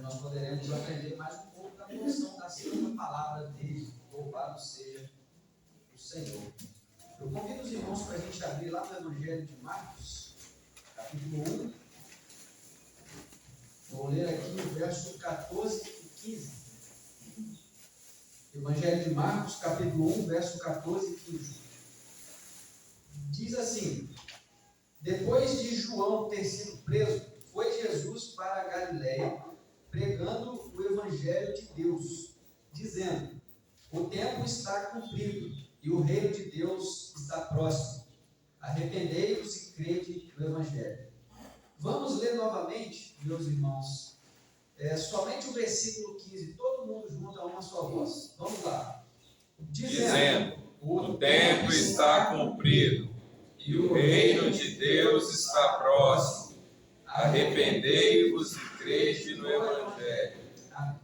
nós poderemos aprender mais um pouco da porção da santa palavra dele. Louvado seja o Senhor. Eu convido os irmãos para a gente abrir lá no Evangelho de Marcos, capítulo 1. Vou ler aqui o verso 14 e 15. Evangelho de Marcos, capítulo 1, verso 14 e 15. Diz assim: depois de João ter sido preso, foi Jesus para a Galiléia, pregando o Evangelho de Deus, dizendo: o tempo está cumprido e o reino de Deus está próximo. Arrependei-vos e crede no Evangelho. Vamos ler novamente, meus irmãos, somente o versículo 15, todo mundo junto a uma só voz. Vamos lá. Dizendo: o tempo está cumprido e o reino de Deus está próximo. Arrependei-vos e crede no Evangelho. Amém.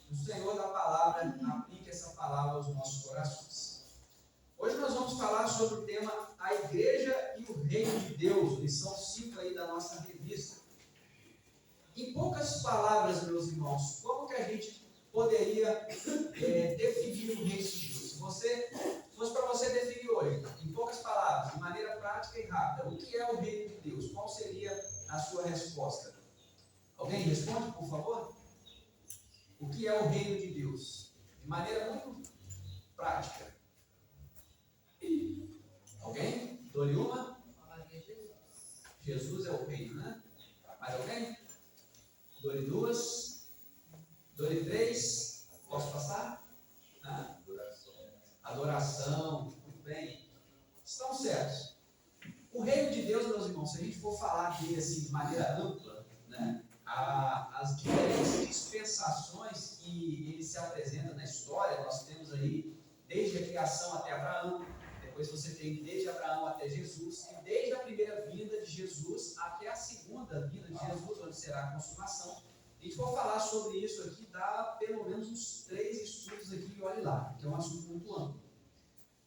O Senhor da palavra aplica essa palavra aos nossos corações. Hoje nós vamos falar sobre o tema A Igreja e o Reino de Deus, lição 5 aí da nossa revista. Em poucas palavras, meus irmãos, como que a gente poderia definir o reino de Deus? Se fosse para você definir hoje, em poucas palavras, de maneira prática e rápida, o que é o reino de Deus? Qual seria a sua resposta? Alguém responde, por favor? O que é o reino de Deus? De maneira muito prática. Alguém? Dou-lhe uma? Jesus é o reino, né? Mais alguém? Dou-lhe duas? Dou-lhe três? Posso passar? Adoração. Muito bem. Estão certos. O reino de Deus, meus irmãos, se a gente for falar dele assim, de maneira ampla, né? As diferentes dispensações que ele se apresenta na história, nós temos aí desde a criação até Abraão, depois você tem desde Abraão até Jesus, e desde a primeira vinda de Jesus até a segunda vinda de Jesus, onde será a consumação. Se a gente for falar sobre isso aqui, dá pelo menos uns 3 estudos aqui, e olhe lá, que é um assunto muito amplo.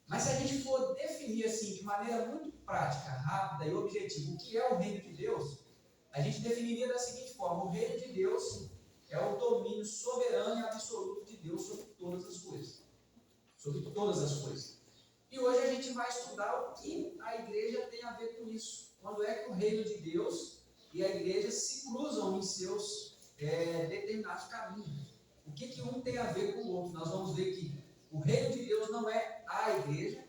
Mas se a gente for definir assim, de maneira muito prática, rápida e objetiva, o que é o reino de Deus, a gente definiria da seguinte forma: o reino de Deus é o domínio soberano e absoluto de Deus sobre todas as coisas. Sobre todas as coisas. E hoje a gente vai estudar o que a igreja tem a ver com isso. Quando é que o reino de Deus e a igreja se cruzam em seus determinados caminhos. O que um tem a ver com o outro? Nós vamos ver que o reino de Deus não é a igreja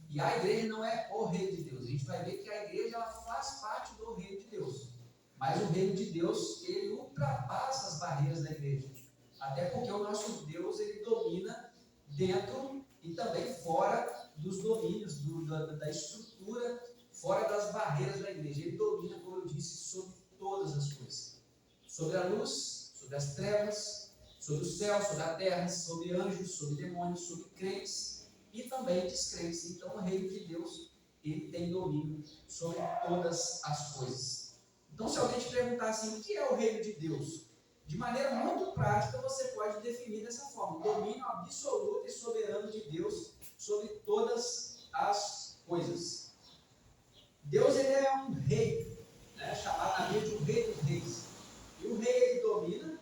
e a igreja não é o reino de Deus. A gente vai ver que a igreja ela faz parte do reino de Deus. Mas o reino de Deus, ele ultrapassa as barreiras da igreja. Até porque o nosso Deus, ele domina dentro e também fora dos domínios, da estrutura, fora das barreiras da igreja. Ele domina, como eu disse, sobre todas as coisas. Sobre a luz, sobre as trevas, sobre o céu, sobre a terra, sobre anjos, sobre demônios, sobre crentes e também descrentes. Então o reino de Deus, ele tem domínio sobre todas as coisas. Então se alguém te perguntar assim, o que é o reino de Deus? De maneira muito prática você pode definir dessa forma: o domínio absoluto e soberano de Deus sobre todas as coisas. Deus ele é um rei, né, chamado de o rei dos reis. E o rei ele domina,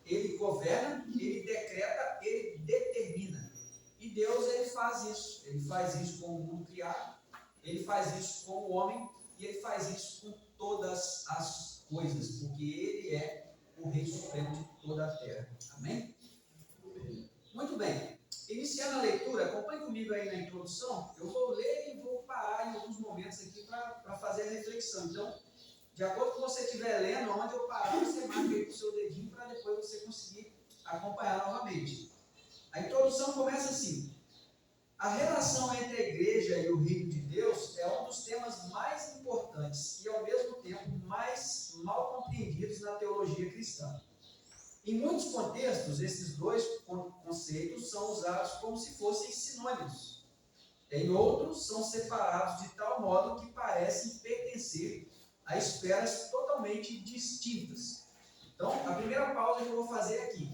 ele governa, ele decreta, ele determina. E Deus ele faz isso. Ele faz isso com o mundo criado, ele faz isso com o homem e ele faz isso com todas as coisas, porque ele é o Rei Supremo de toda a terra. Amém? Muito bem. Iniciando a leitura, acompanhe comigo aí na introdução. Eu vou ler e vou parar em alguns momentos aqui para fazer a reflexão. Então, de acordo com você estiver lendo, onde eu parar, você marca aí com o seu dedinho para depois você conseguir acompanhar novamente. A introdução começa assim: a relação entre a igreja e o reino de Deus é um dos temas mais importantes e, ao mesmo tempo, mais mal compreendidos na teologia cristã. Em muitos contextos, esses dois conceitos são usados como se fossem sinônimos. Em outros, são separados de tal modo que parecem pertencer a esferas totalmente distintas. Então, a primeira pausa que eu vou fazer aqui: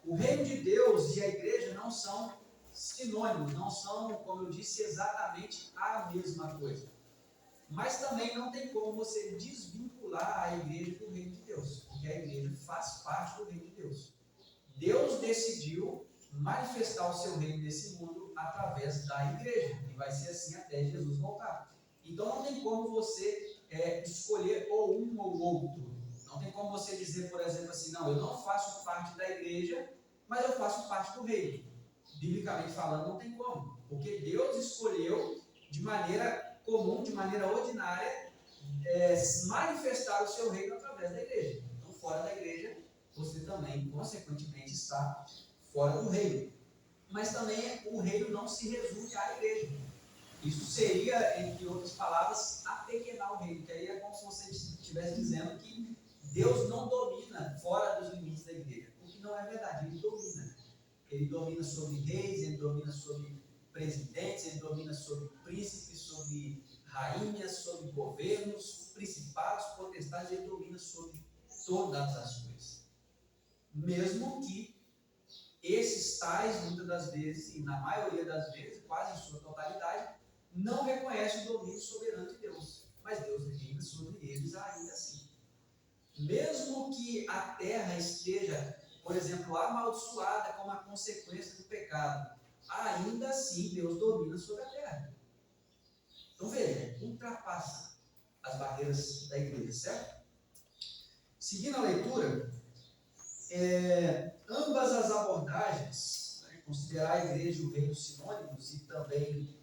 o reino de Deus e a igreja não são sinônimos, não são, como eu disse, exatamente a mesma coisa. Mas também não tem como você desvincular a igreja do reino de Deus, porque a igreja faz parte do reino de manifestar o seu reino nesse mundo através da igreja, e vai ser assim até Jesus voltar. Então não tem como você escolher ou um ou outro. Não tem como você dizer, por exemplo, assim, não, eu não faço parte da igreja, mas eu faço parte do reino. Biblicamente falando, não tem como, porque Deus escolheu de maneira comum, de maneira ordinária, manifestar o seu reino através da igreja. Então, fora da igreja, você também, consequentemente, está fora do reino. Mas também o reino não se resume à igreja. Isso seria, entre outras palavras, apequenar o reino, que aí é como se você estivesse dizendo que Deus não domina fora dos limites da igreja, o que não é verdade, ele domina. Ele domina sobre reis, ele domina sobre presidentes, ele domina sobre príncipes, sobre rainhas, sobre governos, principados, potestades, ele domina sobre todas as coisas. Mesmo que esses tais, muitas das vezes, e na maioria das vezes, quase em sua totalidade, não reconhecem o domínio soberano de Deus. Mas Deus reina sobre eles ainda assim. Mesmo que a terra esteja, por exemplo, amaldiçoada como a consequência do pecado, ainda assim Deus domina sobre a terra. Então veja, ultrapassa as barreiras da igreja, certo? Seguindo a leitura, ambas as abordagens, considerar a igreja e o reino sinônimos e também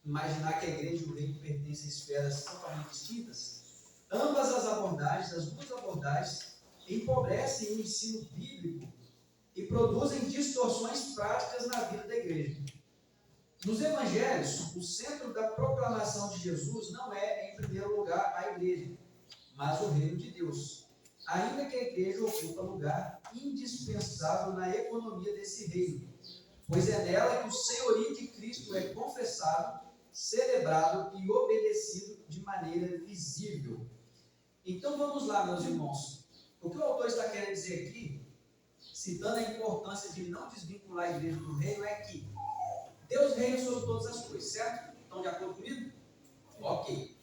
imaginar que a igreja e o reino pertencem a esferas totalmente distintas, ambas as abordagens, as duas abordagens, empobrecem o ensino bíblico e produzem distorções práticas na vida da igreja. Nos evangelhos, o centro da proclamação de Jesus não é, em primeiro lugar, a igreja, mas o reino de Deus. Ainda que a igreja ocupa lugar indispensável na economia desse reino, pois é nela que o senhorio de Cristo é confessado, celebrado e obedecido de maneira visível. Então vamos lá, meus irmãos. O que o autor está querendo dizer aqui, citando a importância de não desvincular a igreja do reino, é que Deus reina sobre todas as coisas, certo? Estão de acordo comigo? Ok.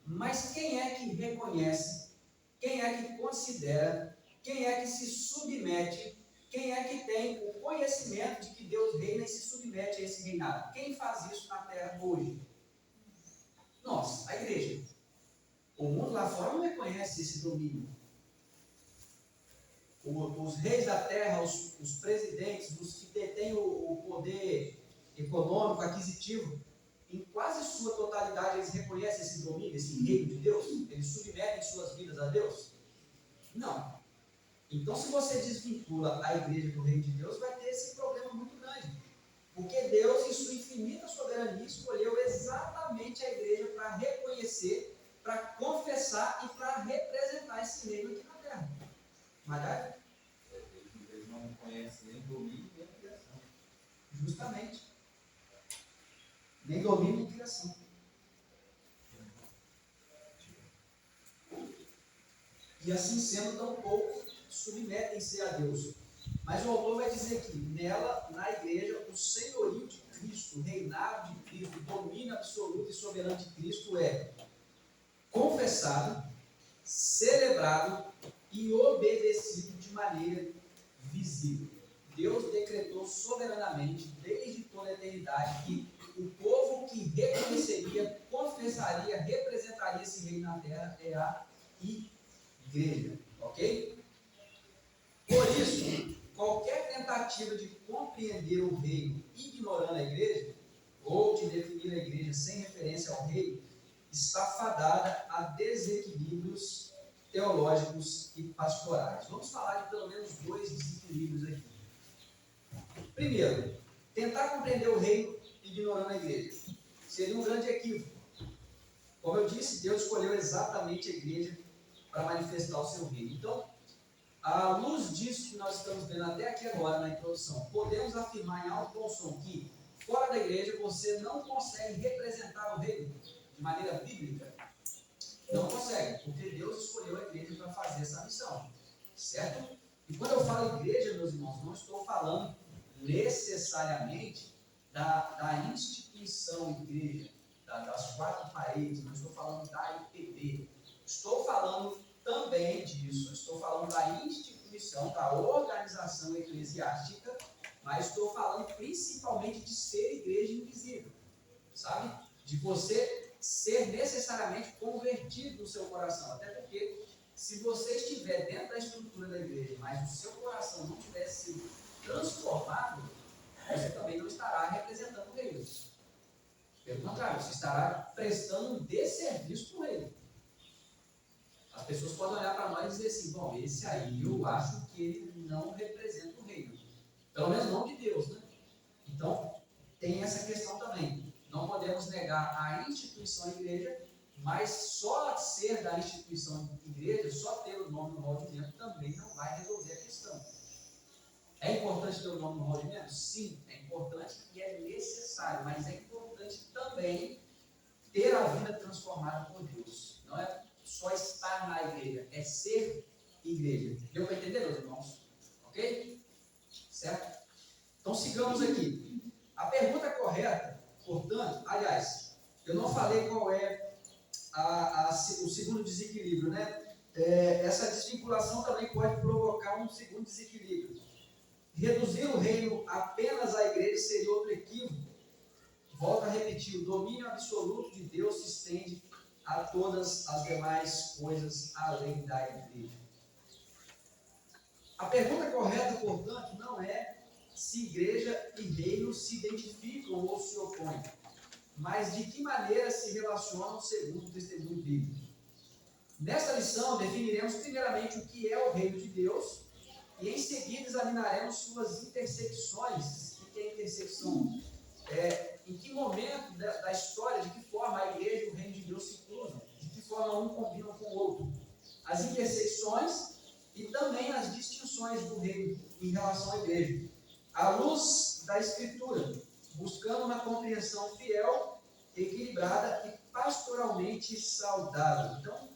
Mas quem é que reconhece, quem é que considera, quem é que se submete, quem é que tem o conhecimento de que Deus reina e se submete a esse reinado? Quem faz isso na terra hoje? Nós, a igreja. O mundo lá fora não reconhece esse domínio. Os reis da terra, os presidentes, os que detêm o poder econômico, aquisitivo, em quase sua totalidade eles reconhecem esse domínio, esse reino de Deus? Eles submetem suas vidas a Deus? Não. Então, se você desvincula a igreja do reino de Deus, vai ter esse problema muito grande. Porque Deus, em sua infinita soberania, escolheu exatamente a igreja para reconhecer, para confessar e para representar esse reino aqui na terra. Mas eles não conhecem nem domínio nem criação. justamente. Nem domínio nem criação. E assim sendo, tampouco submetem-se a Deus. Mas o autor vai dizer que nela, na igreja, o senhorio de Cristo, o reinado de Cristo, o domínio absoluto e soberano de Cristo é confessado, celebrado e obedecido de maneira visível. Deus decretou soberanamente, desde toda a eternidade, que o povo que reconheceria, confessaria, representaria esse reino na terra é a igreja. Ok? Por isso, qualquer tentativa de compreender o reino ignorando a igreja, ou de definir a igreja sem referência ao reino, está fadada a desequilíbrios teológicos e pastorais. Vamos falar de pelo menos 2 desequilíbrios aqui. Primeiro, tentar compreender o reino ignorando a igreja. Seria um grande equívoco. Como eu disse, Deus escolheu exatamente a igreja para manifestar o seu reino. Então, à luz disso que nós estamos vendo até aqui agora na introdução, podemos afirmar em alto bom som que, fora da igreja, você não consegue representar o reino de maneira bíblica. Não consegue, porque Deus escolheu a igreja para fazer essa missão. Certo? E quando eu falo igreja, meus irmãos, não estou falando necessariamente da instituição igreja, das 4 paredes, não estou falando da IPB. Estou falando também disso, estou falando da instituição, da organização eclesiástica mas estou falando principalmente de ser igreja invisível, sabe? De você ser necessariamente convertido no seu coração, até porque se você estiver dentro da estrutura da igreja, mas o seu coração não tiver sido transformado, você também não estará representando o reino. Pelo contrário, você estará prestando um desserviço para o reino. As pessoas podem olhar para nós e dizer assim, bom, esse aí eu acho que ele não representa o reino. Pelo menos não de Deus, né? Então, tem essa questão também. Não podemos negar a instituição igreja, mas só ser da instituição igreja, só ter o nome no hall de membro, também não vai resolver a questão. É importante ter o nome no hall de membro? Sim, é importante e é necessário, mas é importante também ter a vida transformada por Deus. Não é só estar na igreja, é ser igreja. Deu para entender, meus irmãos? Ok? Certo? Então sigamos aqui. A pergunta correta, portanto, aliás, eu não falei qual é o segundo desequilíbrio, né? Essa desvinculação também pode provocar um segundo desequilíbrio. Reduzir o reino apenas à igreja seria outro equívoco. Volto a repetir, o domínio absoluto de Deus se estende a todas as demais coisas além da igreja. A pergunta correta, portanto, não é se igreja e reino se identificam ou se opõem, mas de que maneira se relacionam segundo o testemunho bíblico. Nesta lição, definiremos primeiramente o que é o reino de Deus e em seguida examinaremos suas intersecções. O que é intersecção? Em que momento da história, de que forma a igreja e o reino de Deus se cruzam, de que forma um combina com o outro. As intersecções e também as distinções do reino em relação à igreja. À luz da Escritura, buscando uma compreensão fiel, equilibrada e pastoralmente saudável. Então,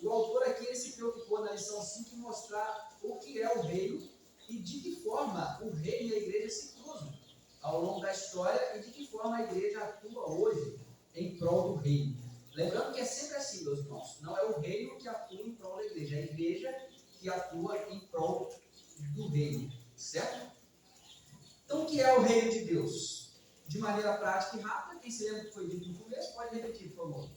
o autor aqui ele se preocupou na lição 5 em mostrar o que é o reino e de que forma o reino e a igreja se cruzam ao longo da história e de que forma a igreja atua hoje em prol do reino. Lembrando que é sempre assim, meus irmãos, não é o reino que atua em prol da igreja, é a igreja que atua em prol do reino, certo? Então, o que é o reino de Deus? De maneira prática e rápida, quem se lembra do que foi dito no começo, pode repetir, por favor.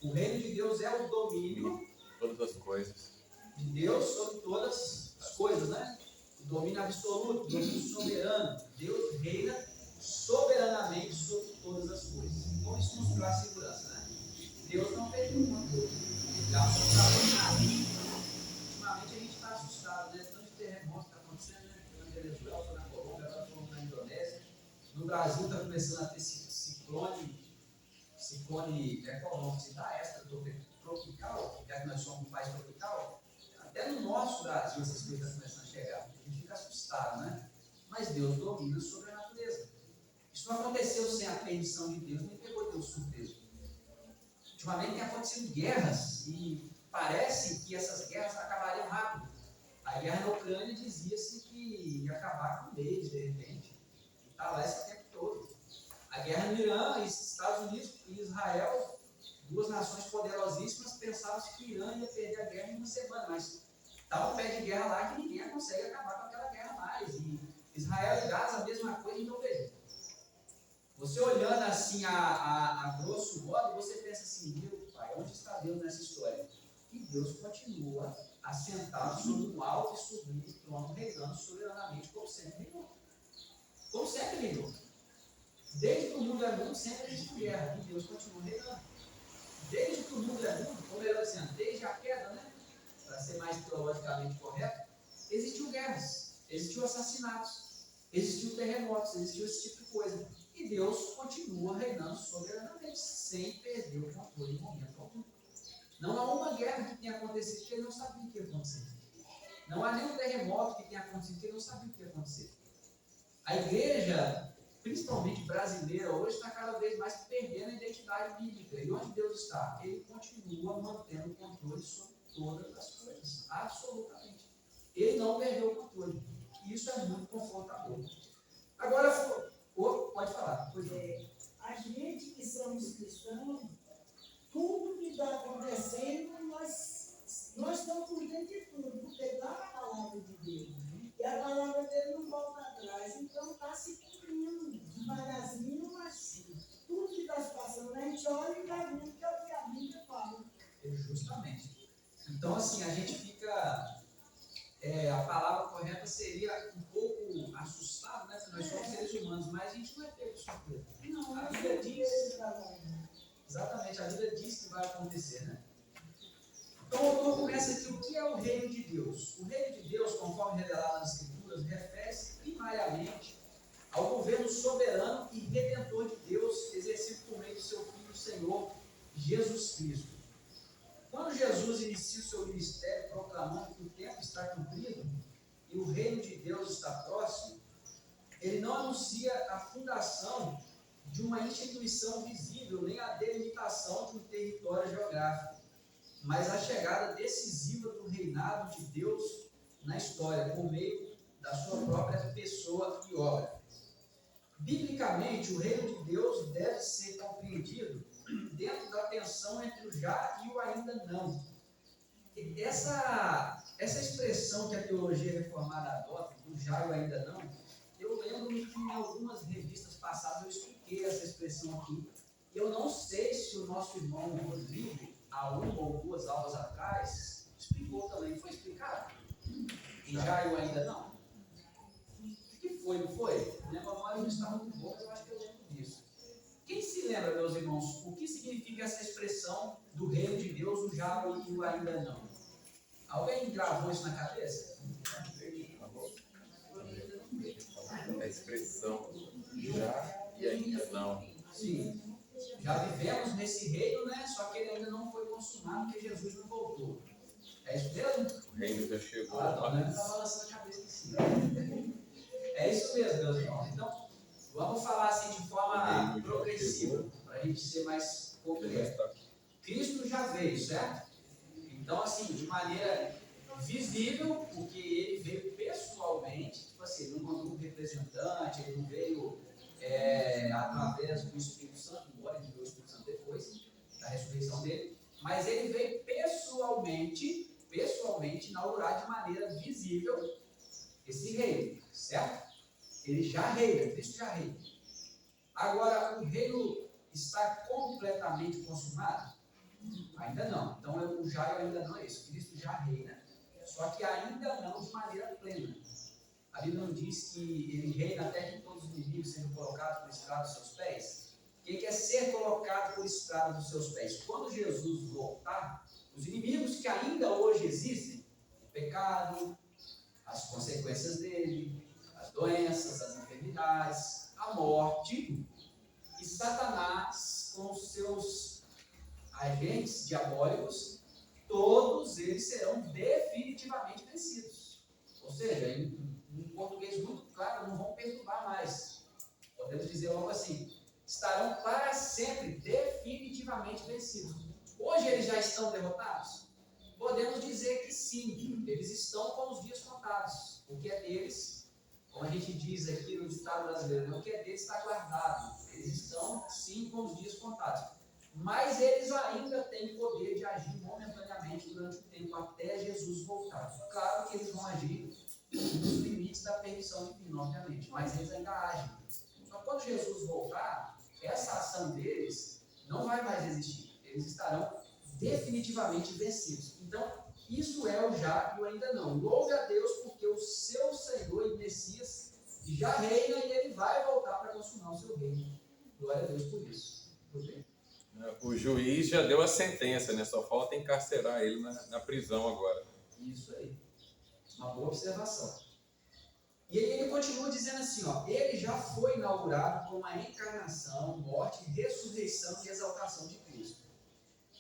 O reino de Deus é o domínio Todas as coisas de Deus sobre todas as coisas, né? O domínio absoluto, o domínio soberano. Deus reina soberanamente sobre todas as coisas. Então isso nos traz segurança, né? Deus não perdeu o controle. Ele absolutamente nada. Ultimamente a gente está assustado, né? Tanto de terremoto que está acontecendo, né? Foi na Venezuela, foi na Colômbia, agora foi na Indonésia. No Brasil está começando a ter ciclone, qual o nome? Citar tropical, já que nós somos um país tropical. Até no nosso Brasil essas coisas estão começando a chegar. A gente fica assustado, né? Mas Deus domina sobre a natureza. Isso não aconteceu sem a permissão de Deus, nem pegou Deus surpresa. Ultimamente tem acontecido guerras e parece que essas guerras acabariam rápido. A guerra na Ucrânia dizia-se que ia acabar com um mês, de repente. E está lá esse tempo todo. A guerra no Irã, Estados Unidos e Israel, duas nações poderosíssimas, pensavam-se que o Irã ia perder a guerra em uma semana, mas estava um pé de guerra lá que ninguém consegue acabar com aquela guerra mais. E Israel e Gaza, a mesma coisa, então veja. Você olhando assim a grosso modo, você pensa assim, meu pai, onde está Deus nessa história? E Deus continua assentado sobre um alto e sublime trono, reinando soberanamente, como sempre reinou. Como sempre reinou. Desde que o mundo é mundo, sempre existe guerra, e Deus continua reinando. Desde que o mundo é mundo, ou melhor dizendo, desde a queda, né? Para ser mais teologicamente correto, existiu guerras, existiu assassinatos, existiu terremotos, existiu esse tipo de coisa. E Deus continua reinando soberanamente, sem perder o controle em momento algum. Não há uma guerra que tenha acontecido que ele não sabia o que ia acontecer. Não há nenhum terremoto que tenha acontecido que ele não sabia o que ia acontecer. A igreja, principalmente brasileira, hoje está cada vez mais perdendo a identidade bíblica. E onde Deus está? Ele continua mantendo o controle sobre todas as coisas, absolutamente. Ele não perdeu o controle. E isso é muito confortador. Agora, pode falar. A gente que somos cristãos, tudo que está acontecendo, nós estamos por dentro de tudo, porque dá a palavra de Deus. E a palavra dele não volta atrás. Então está Justamente. Então, assim, a gente fica. A palavra correta seria um pouco assustado, né? Porque nós somos seres humanos, mas a gente não é pego de surpresa. Não, A mas Bíblia eu diz. esse trabalho. Exatamente, a Bíblia diz que vai acontecer, né? Então, o autor começa aqui: o que é o reino de Deus? O reino de Deus, conforme revelado nas Escrituras, refere-se primariamente ao governo soberano e redentor de Deus, exercido por meio do seu Filho, o Senhor Jesus Cristo. Quando Jesus inicia o seu ministério proclamando que o tempo está cumprido e o reino de Deus está próximo, ele não anuncia a fundação de uma instituição visível, nem a delimitação de um território geográfico, mas a chegada decisiva do reinado de Deus na história, por meio da sua própria pessoa e obra. Biblicamente, o reino de Deus deve ser compreendido dentro da tensão entre o já e o ainda não. Essa expressão que a teologia reformada adota, do já e o ainda não, eu lembro-me que em algumas revistas passadas eu expliquei essa expressão aqui. Eu não sei se o nosso irmão Rodrigo, há uma ou duas aulas atrás, explicou também. Foi explicado? E já e o ainda não? O que foi, não foi? Minha memória não está muito boa, mas eu acho que eu lembro disso. Quem se lembra, meus irmãos, o que significa essa expressão do reino de Deus, o já e o ainda não? Alguém gravou isso na cabeça? A expressão já e ainda não. Sim. Já vivemos nesse reino, né? Só que ele ainda não foi consumado, porque Jesus não voltou. É isso mesmo? O reino já chegou. A dona está balançando a cabeça assim. É isso mesmo, meus irmãos. Então, vamos falar assim de forma progressiva, para a gente ser mais concreto. Cristo já veio, certo? Então, assim, de maneira visível, porque ele veio pessoalmente, tipo assim, ele não mandou um representante, ele não veio através do Espírito Santo, embora ele veio o Espírito Santo depois da ressurreição dele, mas ele veio pessoalmente inaugurar de maneira visível esse reino, certo? Ele já reina, Cristo já reina. Agora, o reino está completamente consumado? Ainda não. Então, o já e ainda não é isso. Cristo já reina, só que ainda não de maneira plena. A Bíblia não diz que ele reina até que todos os inimigos sejam colocados por estrada dos seus pés. Quem quer ser colocado por estrada dos seus pés? Quando Jesus voltar, os inimigos que ainda hoje existem, o pecado, as consequências dele, as doenças, as enfermidades, a morte e Satanás com os seus agentes diabólicos, todos eles serão definitivamente vencidos. Ou seja, em português muito claro, não vão perturbar mais. Podemos dizer logo assim: estarão para sempre definitivamente vencidos. Hoje eles já estão derrotados? Podemos dizer que sim, eles estão com os dias contados. O que é deles, como a gente diz aqui no ditado brasileiro, né? O que é deles está guardado. Eles estão sim com os dias contados. Mas eles ainda têm poder de agir momentaneamente durante o tempo até Jesus voltar. Claro que eles vão agir nos limites da permissão divina, obviamente, mas eles ainda agem. Só que quando Jesus voltar, essa ação deles não vai mais existir. Eles estarão definitivamente vencidos. Então, isso é o já e o ainda não. Louve a Deus porque o seu Senhor e Messias já reina e ele vai voltar para consumar o seu reino. Glória a Deus por isso. Tudo bem? O juiz já deu a sentença, né? Só falta encarcerar ele na prisão agora. Isso aí. Uma boa observação. E ele continua dizendo assim, ó, ele já foi inaugurado com a encarnação, morte, ressurreição e exaltação de Cristo.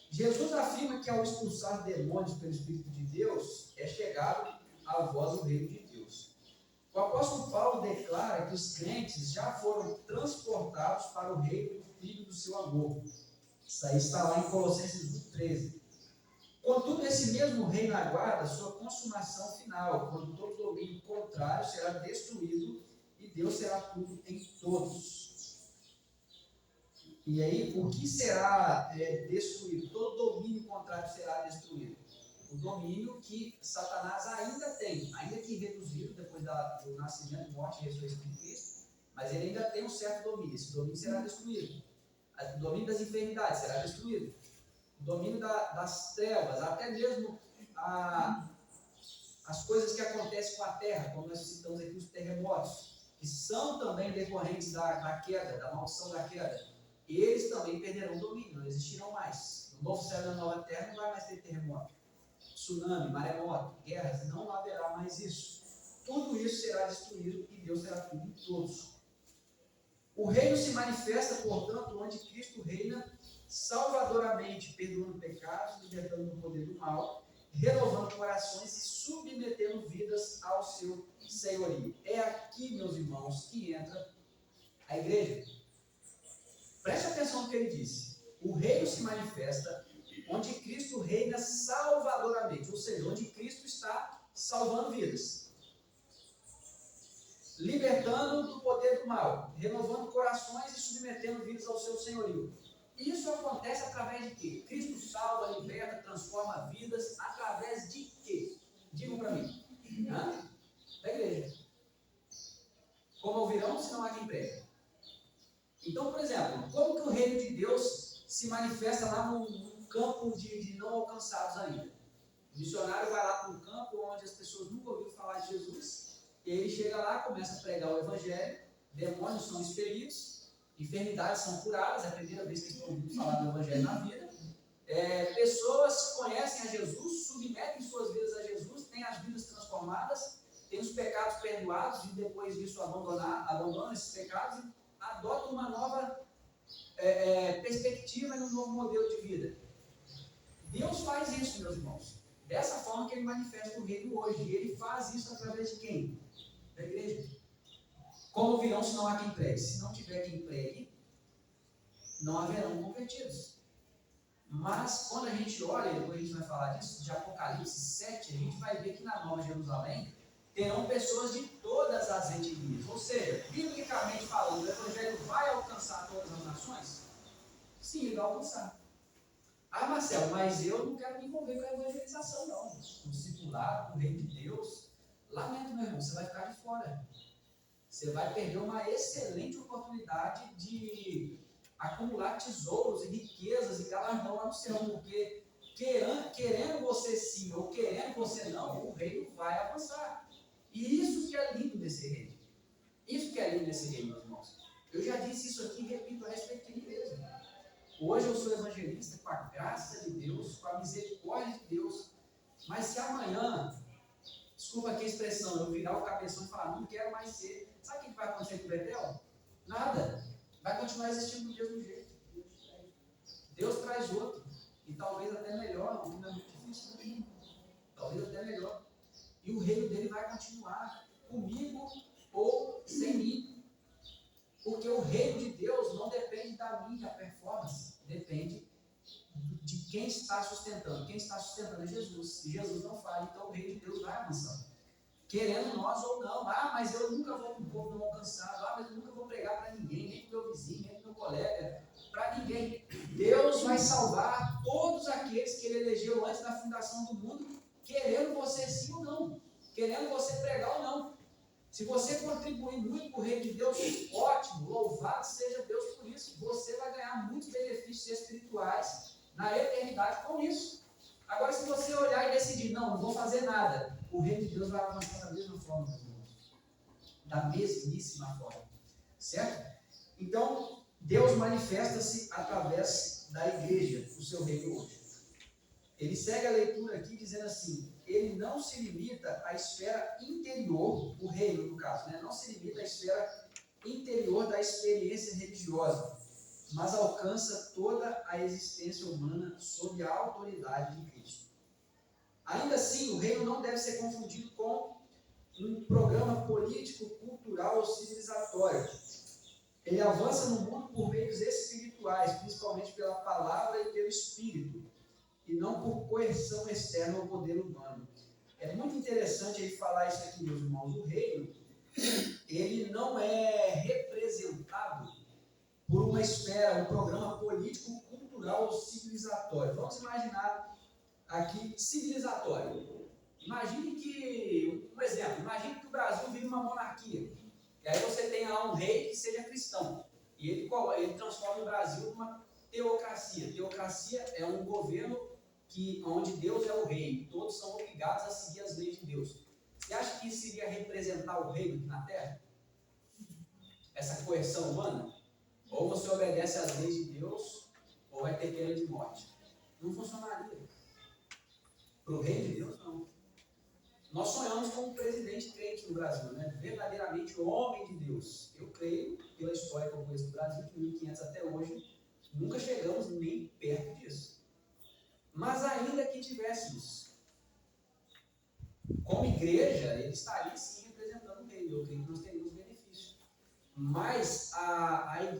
Jesus afirma que ao expulsar demônios pelo Espírito de Deus, é chegado a vós o reino de Deus. O apóstolo Paulo declara que os crentes já foram transportados para o reino do Filho do seu amor. Isso aí está lá em Colossenses 1,13. Contudo, esse mesmo reino aguarda sua consumação final, quando todo domínio contrário será destruído e Deus será tudo em todos. E aí, o que será destruído? Todo domínio contrário será destruído. O domínio que Satanás ainda tem, ainda que reduzido depois do nascimento, morte e ressurreição de Cristo, mas ele ainda tem um certo domínio. Esse domínio será destruído. O domínio das enfermidades será destruído. o domínio das trevas, até mesmo as coisas que acontecem com a terra, como nós citamos aqui os terremotos, que são também decorrentes da queda, da maldição da queda, eles também perderão o domínio, não existirão mais. No novo céu e na nova terra não vai mais ter terremoto, tsunami, maremoto, guerras, não haverá mais isso. Tudo isso será destruído e Deus será tudo em todos. O reino se manifesta, portanto, onde Cristo reina salvadoramente, perdoando pecados, libertando do poder do mal, renovando corações e submetendo vidas ao seu senhorio. É aqui, meus irmãos, que entra a igreja. Preste atenção no que ele disse. O reino se manifesta onde Cristo reina salvadoramente, ou seja, onde Cristo está salvando vidas, libertando do poder do mal, renovando corações e submetendo vidas ao seu senhorio. Isso acontece através de quê? Cristo salva, liberta, transforma vidas através de quê? Digam para mim. Da igreja. Como ouvirão, se não há quem prega. Então, por exemplo, como que o reino de Deus se manifesta lá no campo de não alcançados ainda? O missionário vai lá para um campo onde as pessoas nunca ouviram falar de Jesus, e ele chega lá, começa a pregar o evangelho, demônios são expelidos, enfermidades são curadas, é a primeira vez que estão ouvindo falar do evangelho na vida. Pessoas conhecem a Jesus, submetem suas vidas a Jesus, têm as vidas transformadas, têm os pecados perdoados e depois disso abandonam esses pecados e adotam uma nova perspectiva e um novo modelo de vida. Deus faz isso, meus irmãos. Dessa forma que ele manifesta o reino hoje. E ele faz isso através de quem? Da igreja. Como ouvirão se não há quem pregue? Se não tiver quem pregue, não haverão convertidos. Mas quando a gente olha, depois a gente vai falar disso, de Apocalipse 7, a gente vai ver que na Nova Jerusalém terão pessoas de todas as etnias. Ou seja, biblicamente falando, o evangelho vai alcançar todas as nações? Sim, ele vai alcançar. Ah, Marcelo, mas eu não quero me envolver com a evangelização, não. O discipulado, o reino de Deus. Lamento, meu irmão, você vai ficar de fora. Você vai perder uma excelente oportunidade de acumular tesouros e riquezas e galardão lá no céu, porque querendo você sim ou querendo você não, o reino vai avançar. E isso que é lindo desse reino. Isso que é lindo desse reino, meus irmãos. Eu já disse isso aqui e repito a respeito de mim mesmo. Hoje eu sou evangelista com a graça de Deus, com a misericórdia de Deus, mas se amanhã, desculpa aqui a expressão, eu virar o cabeção e falar, não quero mais ser, sabe o que vai acontecer com o Betel? Nada. Vai continuar existindo do mesmo jeito. Deus traz outro, e talvez até melhor, não é muito difícil, né? Talvez até melhor. E o reino dele vai continuar comigo ou sem mim. Porque o reino de Deus não depende da minha performance, depende de quem está sustentando. Quem está sustentando é Jesus. Se Jesus não fala, então o reino de Deus vai avançando. Querendo nós ou não. Ah, mas eu nunca vou para o povo não alcançado. Ah, mas eu nunca vou pregar para ninguém, nem para o meu vizinho, nem para o meu colega, para ninguém. Deus vai salvar todos aqueles que ele elegeu antes da fundação do mundo, querendo você sim ou não, querendo você pregar ou não. Se você contribuir muito para o reino de Deus, ótimo, louvado seja Deus por isso. Você vai ganhar muitos benefícios espirituais na eternidade com isso. Agora, se você olhar e decidir, não vou fazer nada, o reino de Deus vai avançar da mesma forma, meus irmãos. Da mesmíssima forma. Certo? Então, Deus manifesta-se através da igreja, o seu reino hoje. Ele segue a leitura aqui dizendo assim, ele não se limita à esfera interior, o reino no caso, né? Não se limita à esfera interior da experiência religiosa, mas alcança toda a existência humana sob a autoridade de Cristo. Ainda assim, o reino não deve ser confundido com um programa político, cultural ou civilizatório. Ele avança no mundo por meios espirituais, principalmente pela palavra e pelo espírito, e não por coerção externa ao poder humano. É muito interessante ele falar isso aqui, meus irmãos. O reino, ele não é representado por uma esfera, um programa político, cultural ou civilizatório. Vamos imaginar aqui civilizatório. Imagine que, um exemplo, imagine que o Brasil vive uma monarquia. E aí você tem lá um rei que seja cristão. E ele transforma o Brasil numa teocracia. Teocracia é um governo onde Deus é o rei, todos são obrigados a seguir as leis de Deus. Você acha que isso iria representar o reino aqui na Terra? Essa coerção humana? Ou você obedece às leis de Deus, ou vai ter pena de morte. Não funcionaria. Para o reino de Deus, não. Nós sonhamos com um presidente crente no Brasil, né? Verdadeiramente o homem de Deus. Eu creio, pela história que eu conheço do Brasil, de 1500 até hoje, nunca chegamos nem perto disso. Mas ainda que tivéssemos, como igreja, ele estaria sim representando o reino. Eu creio que nós teríamos benefício. Mas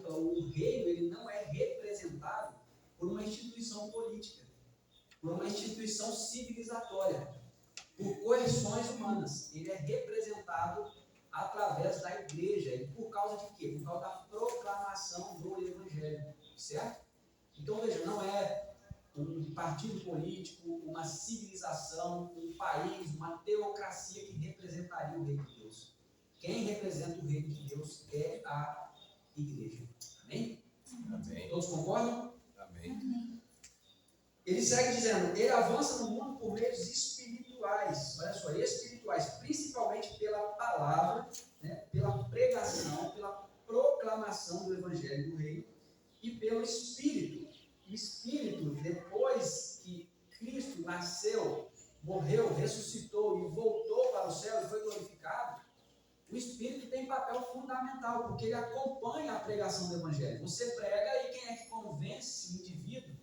o reino ele não é representado por uma instituição política, por uma instituição civilizatória, por coerções humanas. Ele é representado através da igreja. E por causa de quê? Por causa da proclamação do evangelho. Certo? Então, veja, não é um partido político, uma civilização, um país, uma teocracia que representaria o reino de Deus. Quem representa o reino de Deus é a igreja. Amém? Amém. Todos concordam? Amém. Ele segue dizendo, ele avança no mundo por meios espirituais, olha só, espirituais, principalmente pela palavra, né, pela pregação, pela proclamação do evangelho do reino e pelo Espírito. O Espírito, depois que Cristo nasceu, morreu, ressuscitou e voltou para o céu e foi glorificado, o Espírito tem papel fundamental, porque ele acompanha a pregação do evangelho. Você prega e quem é que convence o indivíduo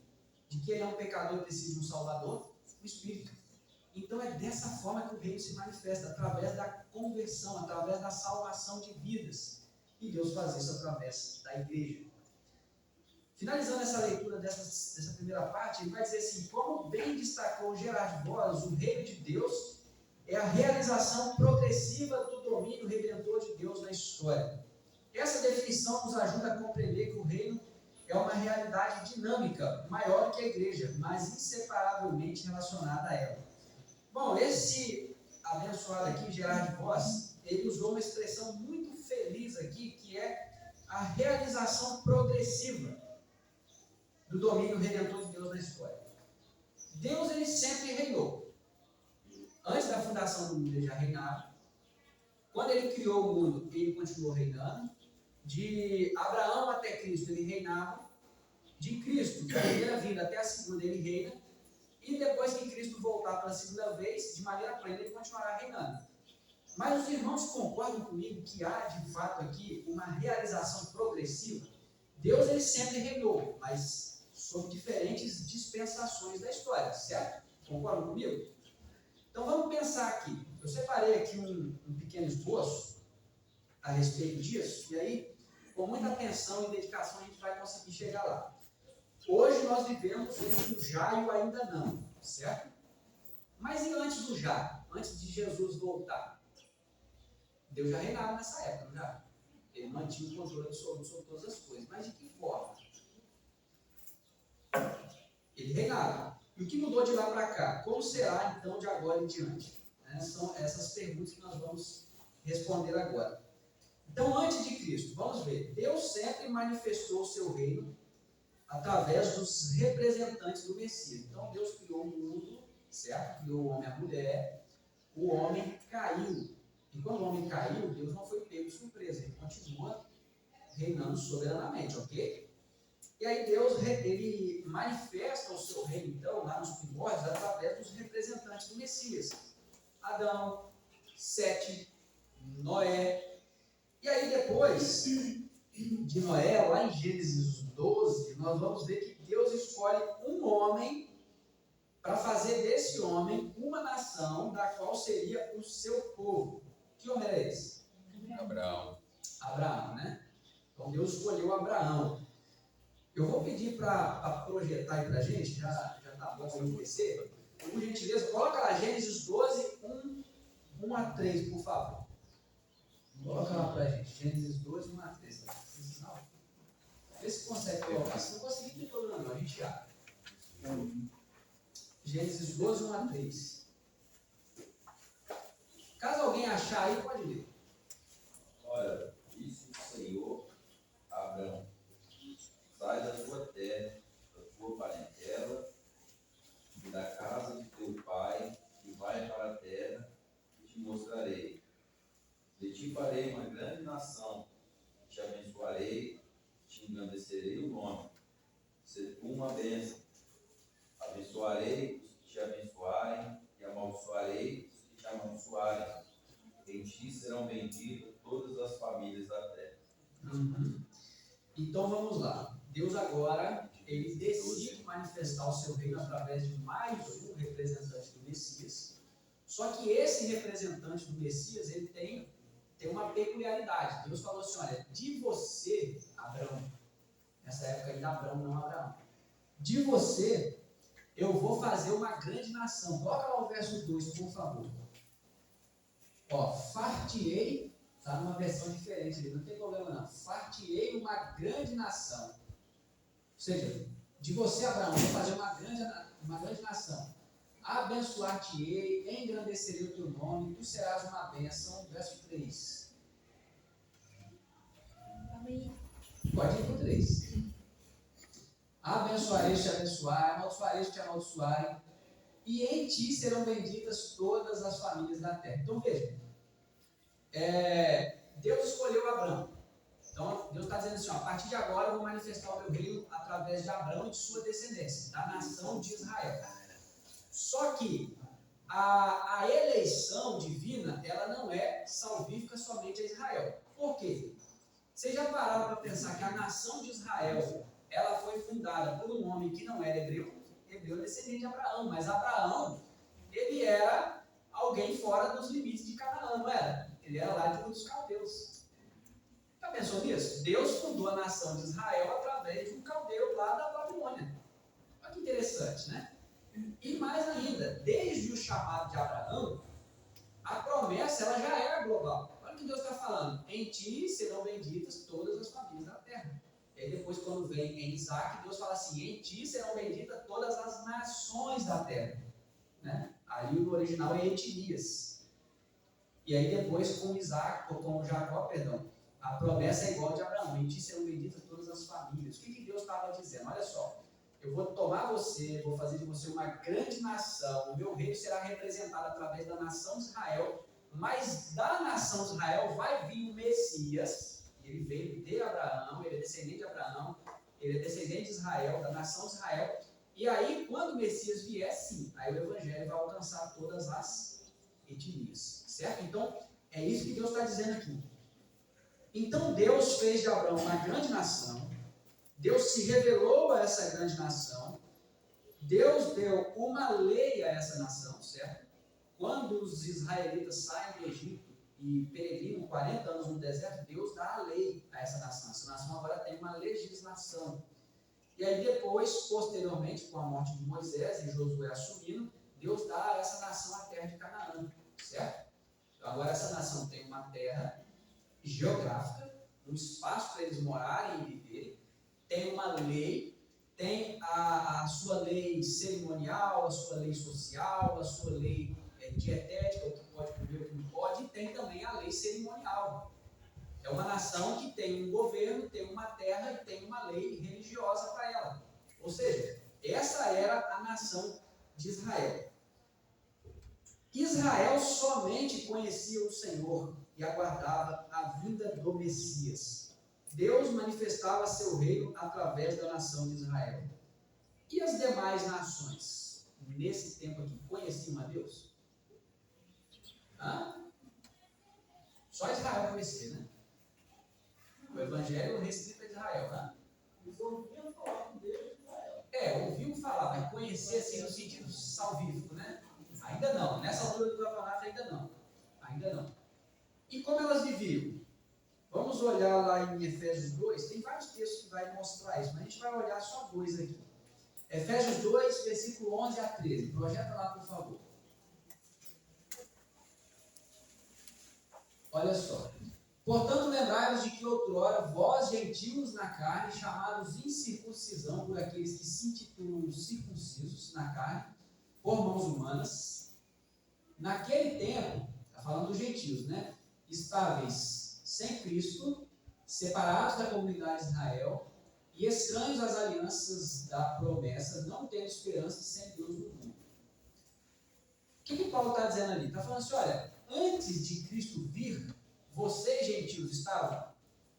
de que ele é um pecador e precisa de um Salvador? O Espírito. Então é dessa forma que o reino se manifesta, através da conversão, através da salvação de vidas. E Deus faz isso através da igreja. Finalizando essa leitura dessa primeira parte, ele vai dizer assim, como bem destacou Gerard Voss, o reino de Deus é a realização progressiva do domínio redentor de Deus na história. Essa definição nos ajuda a compreender que o reino é uma realidade dinâmica, maior que a igreja, mas inseparavelmente relacionada a ela. Bom, esse abençoado aqui, Gerard Voss, ele usou uma expressão muito feliz aqui, que é a realização progressiva do domínio redentor de Deus na história. Deus, ele sempre reinou. Antes da fundação do mundo, ele já reinava. Quando ele criou o mundo, ele continuou reinando. De Abraão até Cristo, ele reinava. De Cristo, da primeira vinda até a segunda, ele reina. E depois que Cristo voltar pela segunda vez, de maneira plena, ele continuará reinando. Mas os irmãos concordam comigo que há, de fato, aqui uma realização progressiva? Deus, ele sempre reinou, mas sob diferentes dispensações da história, certo? Concordam comigo? Então vamos pensar aqui. Eu separei aqui um pequeno esboço a respeito disso, e aí, com muita atenção e dedicação, a gente vai conseguir chegar lá. Hoje nós vivemos entre o já e o ainda não, certo? Mas e antes do já? Antes de Jesus voltar? Deus já reinava nessa época, não já? Ele mantinha o controle sobre todas as coisas. Mas de que forma? Ele reinava. E o que mudou de lá para cá? Como será, então, de agora em diante? São essas perguntas que nós vamos responder agora. Então, antes de Cristo, vamos ver. Deus sempre manifestou o seu reino através dos representantes do Messias. Então, Deus criou o mundo, certo? Criou o homem e a mulher. O homem caiu. E quando o homem caiu, Deus não foi pego de surpresa. Ele continua reinando soberanamente, ok? E aí Deus, ele manifesta o seu reino, então, lá nos primórdios, através dos representantes do Messias. Adão, Sete, Noé. E aí depois de Noé, lá em Gênesis 12, nós vamos ver que Deus escolhe um homem para fazer desse homem uma nação da qual seria o seu povo. Que homem era esse? Abraão. Abraão, né? Então Deus escolheu Abraão. Eu vou pedir para projetar aí para a gente, já está bom para conhecer. Por gentileza, coloca lá Gênesis 12, 1 a 3, por favor. Coloca lá para a gente, Gênesis 12, 1 a 3. Tá? Vê se consegue colocar. Se não conseguir, não tem problema não, a gente abre. Gênesis 12, 1 a 3. Caso alguém achar aí, pode ler. Ora, disse o Senhor a Abraão: sai da tua terra te mostrarei. De ti farei uma grande nação, te abençoarei, te engrandecerei o nome. Ser tu uma bênção. Abençoarei os que te abençoarem e amaldiçoarei os que te amaldiçoarem. Em ti serão benditas todas as famílias da terra. Então vamos lá. Deus agora, ele decide manifestar o seu reino através de mais um representante do Messias. Só que esse representante do Messias, ele tem uma peculiaridade. Deus falou assim, olha, de você, Abraão, nessa época ainda Abraão, não Abraão, de você eu vou fazer uma grande nação. Coloca lá o verso 2, por favor. Ó, fartiei, está numa versão diferente ali, não tem problema não. Fartiei uma grande nação. Ou seja, de você, Abraão, vou fazer uma grande nação. Abençoar-te-ei, engrandecerei o teu nome, tu serás uma bênção. Verso 3. Amém. Pode ir para o 3. Abençoarei te abençoar, amaldiçoarei te amaldiçoarem, e em ti serão benditas todas as famílias da terra. Então veja, Deus escolheu Abraão. Então Deus está dizendo assim, ó, a partir de agora eu vou manifestar o meu reino através de Abraão e de sua descendência, da nação de Israel. Só que a eleição divina, ela não é salvífica somente a Israel. Por quê? Vocês já pararam para pensar que a nação de Israel, ela foi fundada por um homem que não era hebreu é descendente de Abraão, mas Abraão, ele era alguém fora dos limites de Canaã, não era? Ele era lá de dos caldeus. Já pensou nisso? Deus fundou a nação de Israel através de um caldeu lá da Babilônia. Olha que interessante, né? E mais ainda, desde o chamado de Abraão, a promessa ela já era global. Olha o que Deus está falando. Em ti serão benditas todas as famílias da terra. E aí depois, quando vem em Isaac, Deus fala assim, em ti serão benditas todas as nações da terra. Né? Ali no original é etnias. E aí depois com Isaac, ou com Jacó, perdão, a promessa é igual a de Abraão. Em ti serão benditas todas as famílias. O que Deus estava dizendo? Olha só. Eu vou tomar você, vou fazer de você uma grande nação, o meu reino será representado através da nação de Israel, mas da nação de Israel vai vir o Messias, ele veio de Abraão, ele é descendente de Abraão, ele é descendente de Israel, da nação de Israel, e aí quando o Messias vier, sim, aí o Evangelho vai alcançar todas as etnias, certo? Então, é isso que Deus está dizendo aqui. Então Deus fez de Abraão uma grande nação, Deus se revelou a essa grande nação, Deus deu uma lei a essa nação, certo? Quando os israelitas saem do Egito e peregrinam 40 anos no deserto, Deus dá a lei a essa nação. Essa nação agora tem uma legislação. E aí depois, posteriormente, com a morte de Moisés e Josué assumindo, Deus dá a essa nação a terra de Canaã, certo? Agora essa nação tem uma terra geográfica, um espaço para eles morarem e viverem, tem uma lei, tem a sua lei cerimonial, a sua lei social, a sua lei dietética, o que pode comer, o que não pode, e tem também a lei cerimonial. É uma nação que tem um governo, tem uma terra e tem uma lei religiosa para ela. Ou seja, essa era a nação de Israel. Israel somente conhecia o Senhor e aguardava a vinda do Messias. Deus manifestava seu reino através da nação de Israel. E as demais nações, nesse tempo aqui, conheciam a Deus? Só Israel conhecia, né? O Evangelho restrito a Israel, né? Eles ouviam falar com Deus de Israel. Ouviu falar, mas conhecer assim no sentido salvífico, né? Ainda não. Nessa altura do campeonato, ainda não. Ainda não. E como elas viviam? Vamos olhar lá em Efésios 2, tem vários textos que vai mostrar isso, mas a gente vai olhar só dois aqui. Efésios 2, versículo 11 a 13. Projeta lá, por favor. Olha só. Portanto, lembrai-vos de que outrora vós, gentios na carne, chamados incircuncisão por aqueles que se intitulam circuncisos na carne, por mãos humanas, naquele tempo, está falando dos gentios, né? Estáveis sem Cristo, separados da comunidade de Israel e estranhos às alianças da promessa, não tendo esperança sem Deus no mundo. O que Paulo está dizendo ali? Está falando assim, olha, antes de Cristo vir, vocês gentios estavam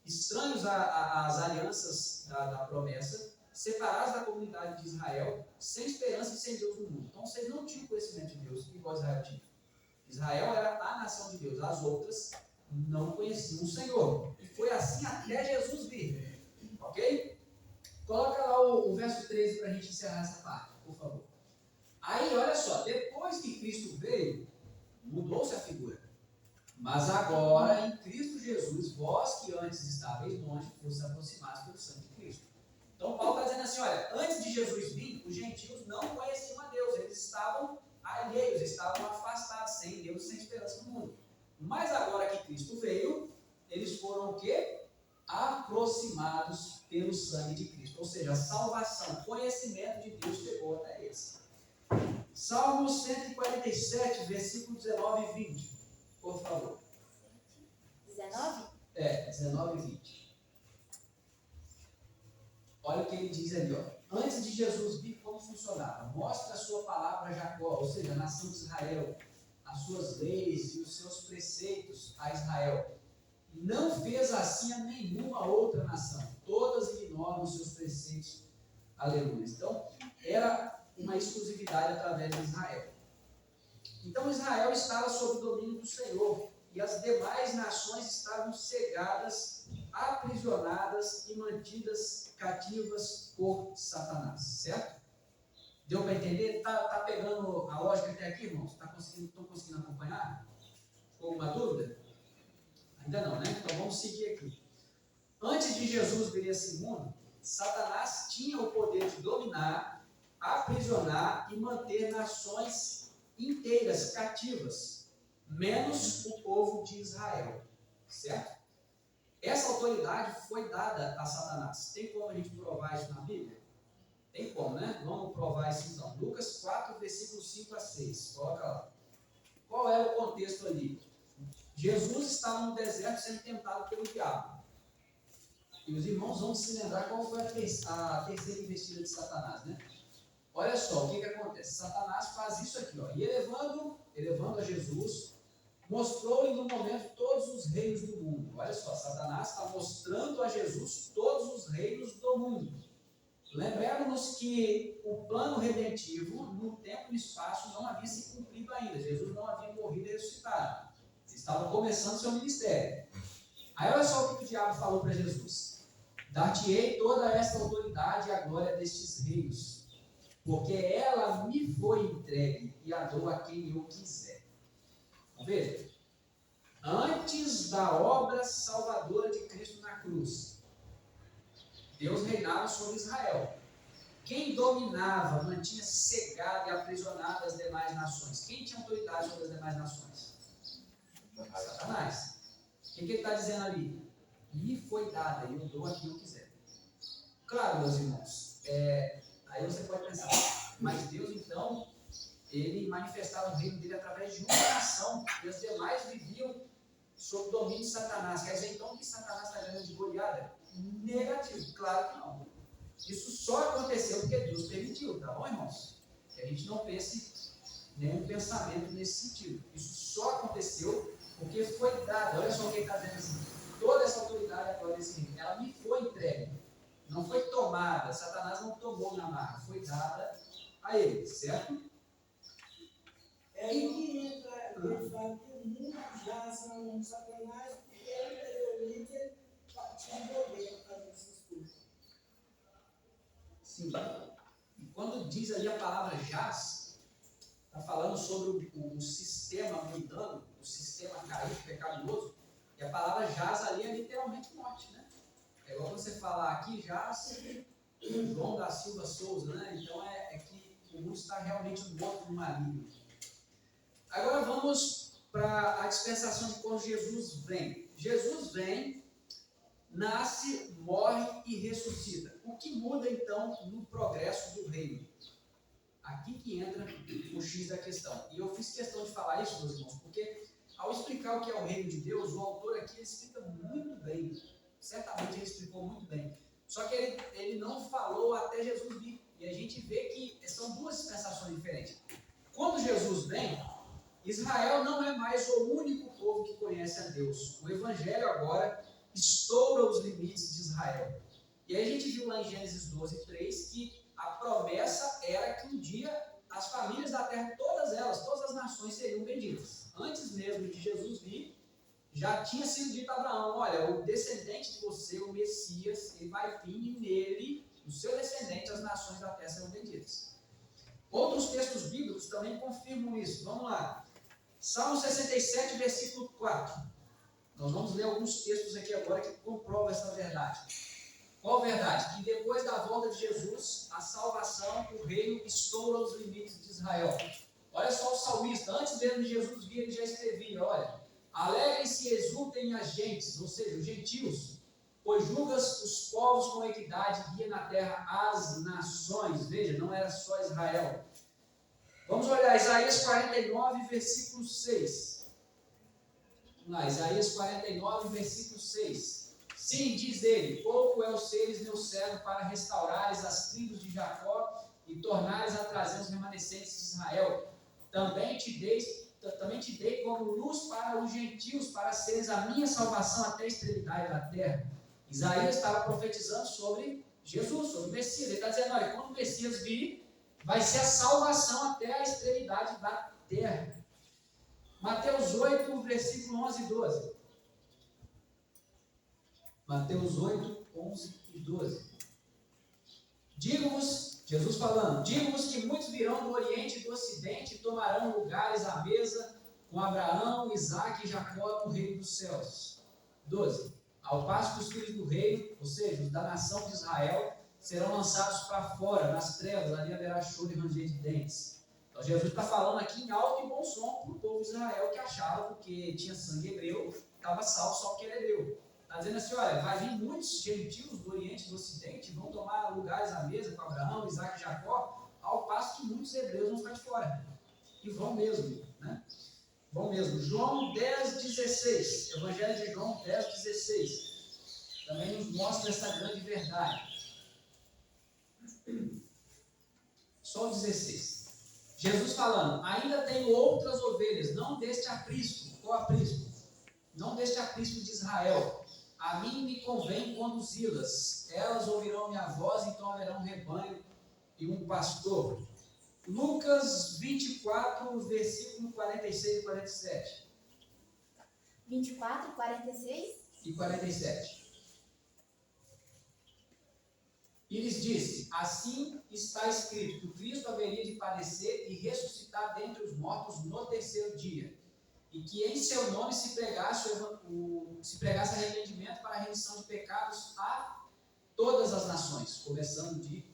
estranhos às alianças da promessa, separados da comunidade de Israel, sem esperança e sem Deus no mundo. Então vocês não tinham conhecimento de Deus, igual Israel tinha. Israel era a nação de Deus, as outras não conheciam o Senhor. E foi assim até Jesus vir. Ok? Coloca lá o verso 13 para a gente encerrar essa parte, por favor. Aí, olha só, depois que Cristo veio, mudou-se a figura. Mas agora, em Cristo Jesus, vós que antes estáveis longe, fosse aproximados pelo sangue de Cristo. Então, Paulo está dizendo assim, olha, antes de Jesus vir, os gentios não conheciam a Deus, eles estavam alheios, estavam afastados, sem Deus, sem esperança no mundo. Mas agora que Cristo veio, eles foram o quê? Aproximados pelo sangue de Cristo. Ou seja, a salvação, o conhecimento de Deus chegou até eles. Salmo 147, versículos 19 e 20. Por favor. 19? 19 e 20. Olha o que ele diz ali, ó. Antes de Jesus vir, como funcionava? Mostra a sua palavra a Jacó, ou seja, a nação de Israel, as suas leis e os seus preceitos a Israel. Não fez assim a nenhuma outra nação. Todas ignoram os seus preceitos. Aleluia. Então, era uma exclusividade através de Israel. Então, Israel estava sob o domínio do Senhor. E as demais nações estavam cegadas, aprisionadas e mantidas cativas por Satanás. Certo? Deu para entender? Tá pegando a lógica até aqui, irmãos? Estão conseguindo acompanhar? Ficou alguma dúvida? Ainda não, né? Então vamos seguir aqui. Antes de Jesus vir a esse mundo, Satanás tinha o poder de dominar, aprisionar e manter nações inteiras cativas, menos o povo de Israel. Certo? Essa autoridade foi dada a Satanás. Tem como a gente provar isso na Bíblia? Tem como, né? Vamos provar isso então. Lucas 4, versículos 5 a 6. Coloca lá. Qual era o contexto ali? Jesus estava no deserto sendo tentado pelo diabo. E os irmãos vão se lembrar qual foi a terceira investida de Satanás, né? Olha só o que acontece. Satanás faz isso aqui, ó. E elevando a Jesus, mostrou-lhe no momento todos os reinos do mundo. Olha só, Satanás está mostrando a Jesus todos os reinos do mundo. Lembremos que o plano redentivo, no tempo e no espaço, não havia se cumprido ainda. Jesus não havia morrido e ressuscitado. Estava começando seu ministério. Aí olha só o que o diabo falou para Jesus. Dar-te-ei toda esta autoridade e a glória destes reinos, porque ela me foi entregue e a dou a quem eu quiser. Veja, antes da obra salvadora de Cristo na cruz, Deus reinava sobre Israel. Quem dominava, mantinha cegado e aprisionado as demais nações? Quem tinha autoridade sobre as demais nações? Satanás. O que ele está dizendo ali? Me foi dada e eu dou a quem eu quiser. Claro, meus irmãos, aí você pode pensar, mas Deus então, ele manifestava o reino dele através de uma nação, e os demais viviam sob o domínio de Satanás. Quer dizer então que Satanás está ganhando de goleada? Negativo, claro que não. Isso só aconteceu porque Deus permitiu, tá bom, irmãos? Que a gente não pense nenhum pensamento nesse sentido. Isso só aconteceu porque foi dado. Olha só o que ele está dizendo assim: toda essa autoridade agora desse reino, ela me foi entregue, não foi tomada. Satanás não tomou na marra, foi dada a ele, certo? É aí que entra, ele fala que o mundo jaz na mão de Satanás, porque anteriormente ele tinha poder para fazer essas coisas. Sim. E quando diz ali a palavra jaz, está falando sobre o sistema mundano, o sistema caído, pecaminoso, e a palavra jaz ali é literalmente morte, né? É igual você falar aqui, jaz, João da Silva Souza, né? Então é que o mundo está realmente morto no maligno. Agora vamos para a dispensação de quando Jesus vem. Jesus vem, nasce, morre e ressuscita. O que muda então no progresso do reino? Aqui que entra o X da questão. E eu fiz questão de falar isso, meus irmãos, porque ao explicar o que é o reino de Deus, o autor aqui ele explica muito bem. Certamente ele explicou muito bem. Só que ele não falou até Jesus vir. E a gente vê que são duas dispensações diferentes. Quando Jesus vem, Israel não é mais o único povo que conhece a Deus. O Evangelho agora estoura os limites de Israel. E aí a gente viu lá em Gênesis 12, 3, que a promessa era que um dia as famílias da terra, todas elas, todas as nações seriam benditas. Antes mesmo de Jesus vir, já tinha sido dito a Abraão, olha, o descendente de você, o Messias, ele vai vir e nele, no seu descendente, as nações da terra serão benditas. Outros textos bíblicos também confirmam isso. Vamos lá. Salmo 67, versículo 4. Nós vamos ler alguns textos aqui agora que comprovam essa verdade. Qual verdade? Que depois da volta de Jesus, a salvação, o reino estoura os limites de Israel. Olha só o salmista, antes mesmo de Jesus vir, ele já escrevia, olha, alegrem-se e exultem as gentes, ou seja, os gentios, pois julgas os povos com equidade, guia na terra as nações. Veja, não era só Israel. Vamos olhar Isaías 49, versículo 6. Vamos lá, Isaías 49, versículo 6. Sim, diz ele, pouco é os seres meu servo para restaurares as tribos de Jacó e tornares a trazer os remanescentes de Israel. Também te dei como luz para os gentios, para seres a minha salvação até a extremidade da terra. Isaías estava profetizando sobre Jesus, sobre o Messias. Ele está dizendo, olha, quando o Messias vir, vai ser a salvação até a extremidade da terra. Mateus 8, versículo 11 e 12. Mateus 8, 11 e 12. Digo-vos, Jesus falando, digo-vos que muitos virão do Oriente e do Ocidente e tomarão lugares à mesa com Abraão, Isaque e Jacó no reino dos céus. 12. Ao passo que os filhos do reino, ou seja, os da nação de Israel, serão lançados para fora, nas trevas, ali haverá choro e ranger de dentes. Então Jesus está falando aqui em alto e bom som para o povo de Israel que achava, porque tinha sangue hebreu, estava salvo só porque era hebreu. Está dizendo assim, olha, vai vir muitos gentios do Oriente e do Ocidente, vão tomar lugares à mesa com Abraão, Isaque e Jacó, ao passo que muitos hebreus vão ficar de fora. E vão mesmo, né? Vão mesmo. João 10, 16. Evangelho de João 10, 16. Também nos mostra essa grande verdade. Só o 16. Jesus falando, ainda tenho outras ovelhas, não deste aprisco. Qual aprisco? Não deste aprisco de Israel. A mim me convém conduzi-las. Elas ouvirão minha voz, então haverá um rebanho e um pastor. Lucas 24, versículo 46 e 47. 24, 46 e 47. E lhes disse, assim está escrito, que o Cristo haveria de padecer e ressuscitar dentre os mortos no terceiro dia, e que em seu nome se pregasse arrependimento para a remissão de pecados a todas as nações, começando de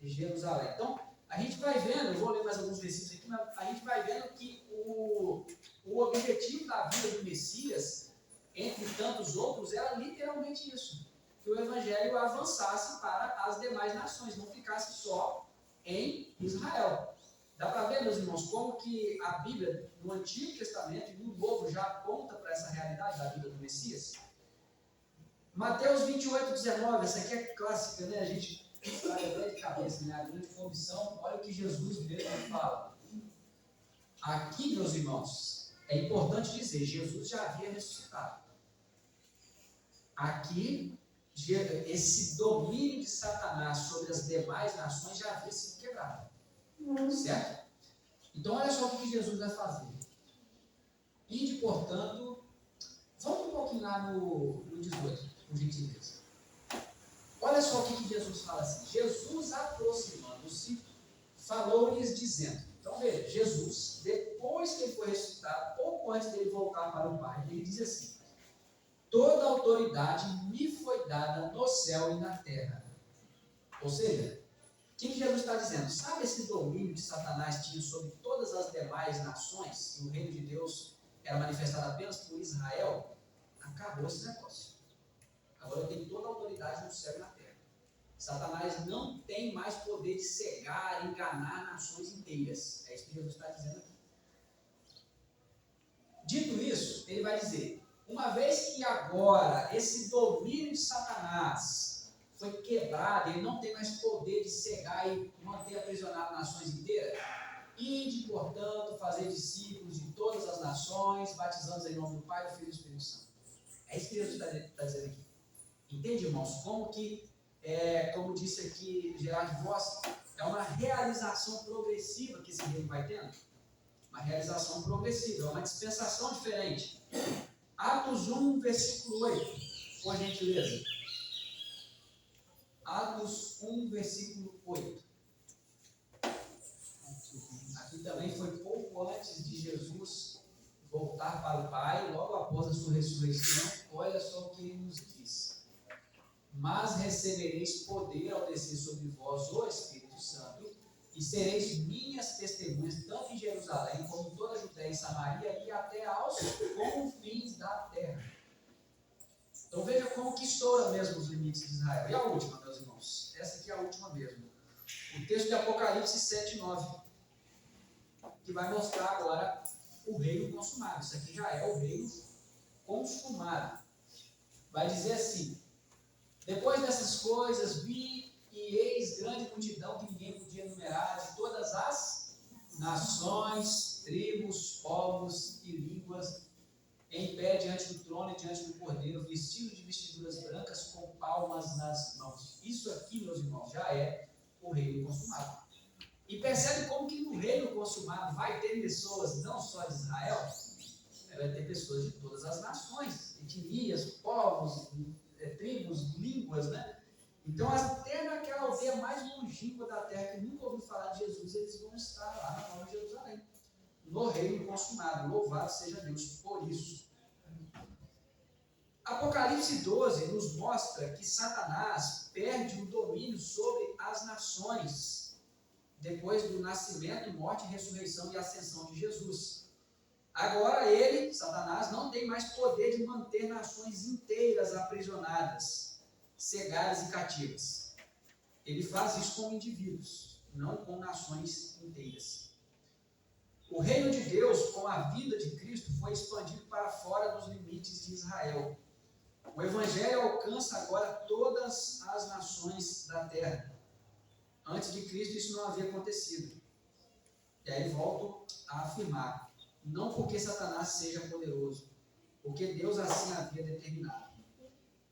Jerusalém. Então, a gente vai vendo, eu vou ler mais alguns versículos aqui, mas a gente vai vendo que o objetivo da vida do Messias, entre tantos outros, era literalmente isso, que o Evangelho avançasse para as demais nações, não ficasse só em Israel. Dá para ver, meus irmãos, como que a Bíblia, no Antigo Testamento e no Novo, já aponta para essa realidade da vida do Messias? Mateus 28, 19, essa aqui é clássica, né? A gente sabe até de cabeça, né? A grande comissão, olha o que Jesus mesmo fala. Aqui, meus irmãos, é importante dizer, Jesus já havia ressuscitado. Aqui, esse domínio de Satanás sobre as demais nações já havia sido quebrado. Certo? Então, olha só o que Jesus vai fazer. Ide, portanto, vamos um pouquinho lá no 18, por gentileza. Olha só o que Jesus fala assim. Jesus, aproximando-se, falou-lhes dizendo. Então, veja, Jesus, depois que ele foi ressuscitado, pouco antes dele voltar para o Pai, ele diz assim, toda autoridade me foi dada no céu e na terra. Ou seja, o que Jesus está dizendo? Sabe esse domínio que Satanás tinha sobre todas as demais nações, e o reino de Deus era manifestado apenas por Israel? Acabou esse negócio. Agora eu tenho toda a autoridade no céu e na terra. Satanás não tem mais poder de cegar, enganar nações inteiras. É isso que Jesus está dizendo aqui. Dito isso, ele vai dizer, uma vez que agora esse domínio de Satanás foi quebrado, ele não tem mais poder de cegar e manter aprisionado nações inteiras, Ide, portanto, fazer discípulos de todas as nações, batizando-os em nome do Pai, do Filho e do Espírito Santo. É isso que Jesus está dizendo aqui. Entende, irmãos? Como que, como disse aqui Gerard Voss, é uma realização progressiva que esse reino vai tendo. Uma realização progressiva, é uma dispensação diferente. Atos 1, versículo 8, por gentileza. Atos 1, versículo 8. Aqui também foi pouco antes de Jesus voltar para o Pai, logo após a sua ressurreição. Olha só o que ele nos diz. Mas recebereis poder ao descer sobre vós o Espírito Santo, e sereis minhas testemunhas, tanto em Jerusalém, como em toda a Judéia e Samaria, e até aos confins da terra. Então veja como que estoura mesmo os limites de Israel. E a última, meus irmãos? Essa aqui é a última mesmo. O texto de Apocalipse 7, 9. Que vai mostrar agora o reino consumado. Isso aqui já é o reino consumado. Vai dizer assim: depois dessas coisas vi e eis grande multidão que ninguém podia enumerar, de todas as nações, tribos, povos e línguas, em pé diante do trono e diante do Cordeiro, vestidos de vestiduras brancas com palmas nas mãos. Isso aqui, meus irmãos, já é o reino consumado. E percebe como que no reino consumado vai ter pessoas não só de Israel, vai ter pessoas de todas as nações, etnias, povos, tribos, línguas, né? Então, até naquela aldeia mais longínqua da terra, que nunca ouviu falar de Jesus, eles vão estar lá na Nova Jerusalém, no reino consumado. Louvado seja Deus por isso. Apocalipse 12 nos mostra que Satanás perde o domínio sobre as nações depois do nascimento, morte, ressurreição e ascensão de Jesus. Agora ele, Satanás, não tem mais poder de manter nações inteiras aprisionadas, cegadas e cativas. Ele faz isso com indivíduos, não com nações inteiras. O reino de Deus, com a vida de Cristo, foi expandido para fora dos limites de Israel. O Evangelho alcança agora todas as nações da terra. Antes de Cristo isso não havia acontecido. E aí volto a afirmar, não porque Satanás seja poderoso, porque Deus assim havia determinado.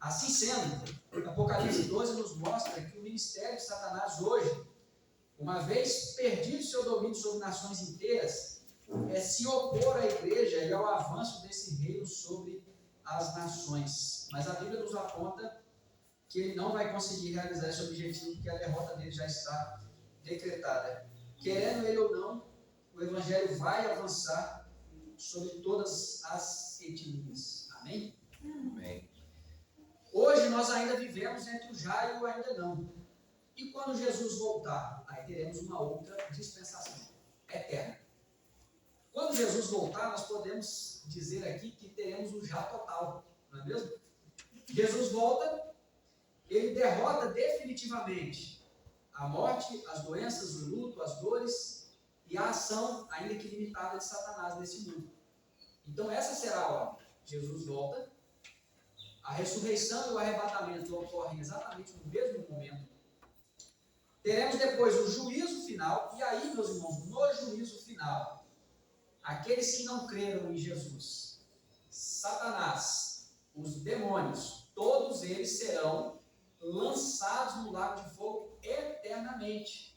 Assim sendo, Apocalipse 12 nos mostra que o ministério de Satanás hoje, uma vez perdido seu domínio sobre nações inteiras, é se opor à igreja e ao avanço desse reino sobre as nações. Mas a Bíblia nos aponta que ele não vai conseguir realizar esse objetivo, porque a derrota dele já está decretada. Querendo ele ou não, o Evangelho vai avançar sobre todas as etnias. Amém? Amém. Hoje nós ainda vivemos entre o já e o ainda não. E quando Jesus voltar, aí teremos uma outra dispensação eterna. Quando Jesus voltar, nós podemos dizer aqui que teremos o já total, não é mesmo? Jesus volta, ele derrota definitivamente a morte, as doenças, o luto, as dores e a ação, ainda que limitada, de Satanás nesse mundo. Então essa será a ordem. Jesus volta, a ressurreição e o arrebatamento ocorrem exatamente no mesmo momento. Teremos depois o juízo final, e aí, meus irmãos, no juízo final, aqueles que não creram em Jesus, Satanás, os demônios, todos eles serão lançados no lago de fogo eternamente.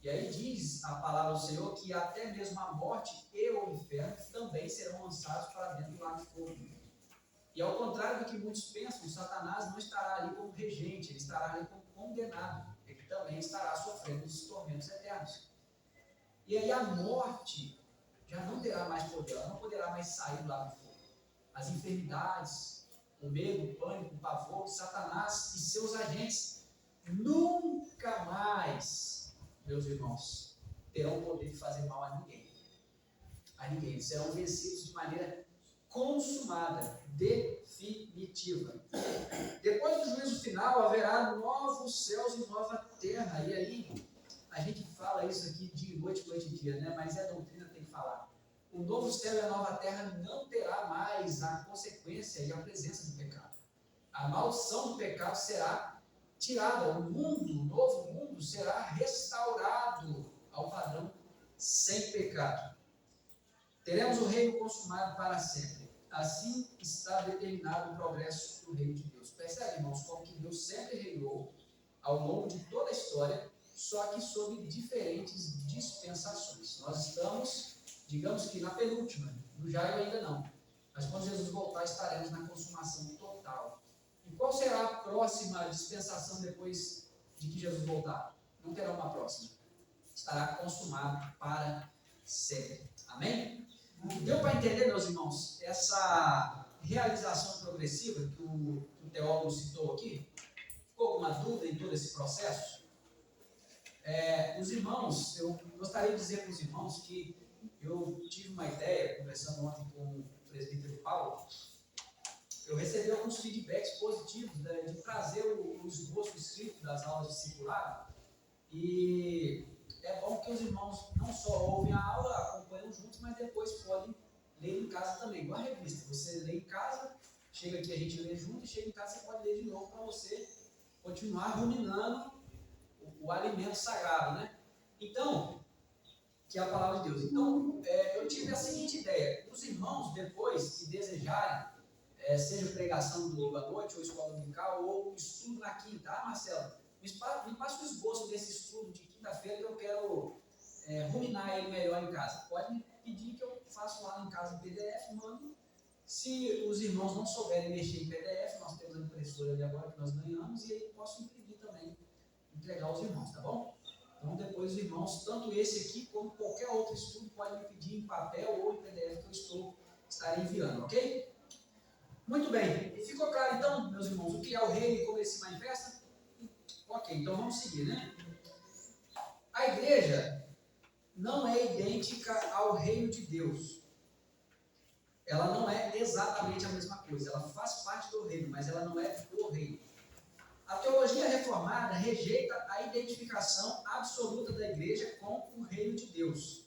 E aí diz a palavra do Senhor que até mesmo a morte e o inferno também serão lançados para dentro do lago de fogo. E ao contrário do que muitos pensam, Satanás não estará ali como regente, ele estará ali como condenado. Ele também estará sofrendo os tormentos eternos. E aí a morte já não terá mais poder, ela não poderá mais sair do lago de fogo. As enfermidades, o medo, o pânico, o pavor, Satanás e seus agentes nunca mais, meus irmãos, terão o poder de fazer mal a ninguém. A ninguém. Eles serão vencidos de maneira consumada, definitiva. Depois do juízo final, haverá novos céus e nova terra. E aí, a gente fala isso aqui dia e noite e dia, né? Mas a doutrina tem que falar. O novo céu e a nova terra não terá mais a consequência e a presença do pecado. A maldição do pecado será tirada. O mundo, o novo mundo, será restaurado ao padrão sem pecado. Teremos o reino consumado para sempre. Assim está determinado o progresso do reino de Deus. Percebe, irmãos, como que Deus sempre reinou ao longo de toda a história, só que sob diferentes dispensações. Nós estamos, digamos que na penúltima, no Jairo ainda não. Mas quando Jesus voltar, estaremos na consumação total. E qual será a próxima dispensação depois de que Jesus voltar? Não terá uma próxima. Estará consumado para sempre. Amém? Deu para entender, meus irmãos, essa realização progressiva que o teólogo citou aqui? Ficou alguma dúvida em todo esse processo? Os irmãos, eu gostaria de dizer para os irmãos que eu tive uma ideia, conversando ontem com o presbítero Paulo, eu recebi alguns feedbacks positivos, né, de trazer o esboço escrito das aulas de discipulado, e é bom que os irmãos não só ouvem a aula, acompanham juntos, mas depois podem ler em casa também, igual a revista. Você lê em casa, chega aqui a gente lê junto, e chega em casa você pode ler de novo para você continuar ruminando o alimento sagrado, né? Então, que é a palavra de Deus. Então, eu tive a seguinte ideia: os irmãos, depois que desejarem, seja pregação no domingo à noite, ou escola dominical, ou estudo na quinta, Marcelo, me passa o esboço desse estudo de quinta-feira que eu quero ruminar ele melhor em casa. Pode me pedir que eu faço lá em casa em PDF, mando. Se os irmãos não souberem mexer em PDF, nós temos a impressora ali agora que nós ganhamos, e aí eu posso imprimir também, entregar aos irmãos, tá bom? Então depois os irmãos, tanto esse aqui como qualquer outro estudo, podem me pedir em papel ou em PDF que eu estarei enviando, ok? Muito bem, ficou claro então, meus irmãos, o que é o reino e como ele se manifesta? Ok, então vamos seguir, né? A igreja não é idêntica ao reino de Deus. Ela não é exatamente a mesma coisa. Ela faz parte do reino, mas ela não é o reino. A teologia reformada rejeita a identificação absoluta da igreja com o reino de Deus.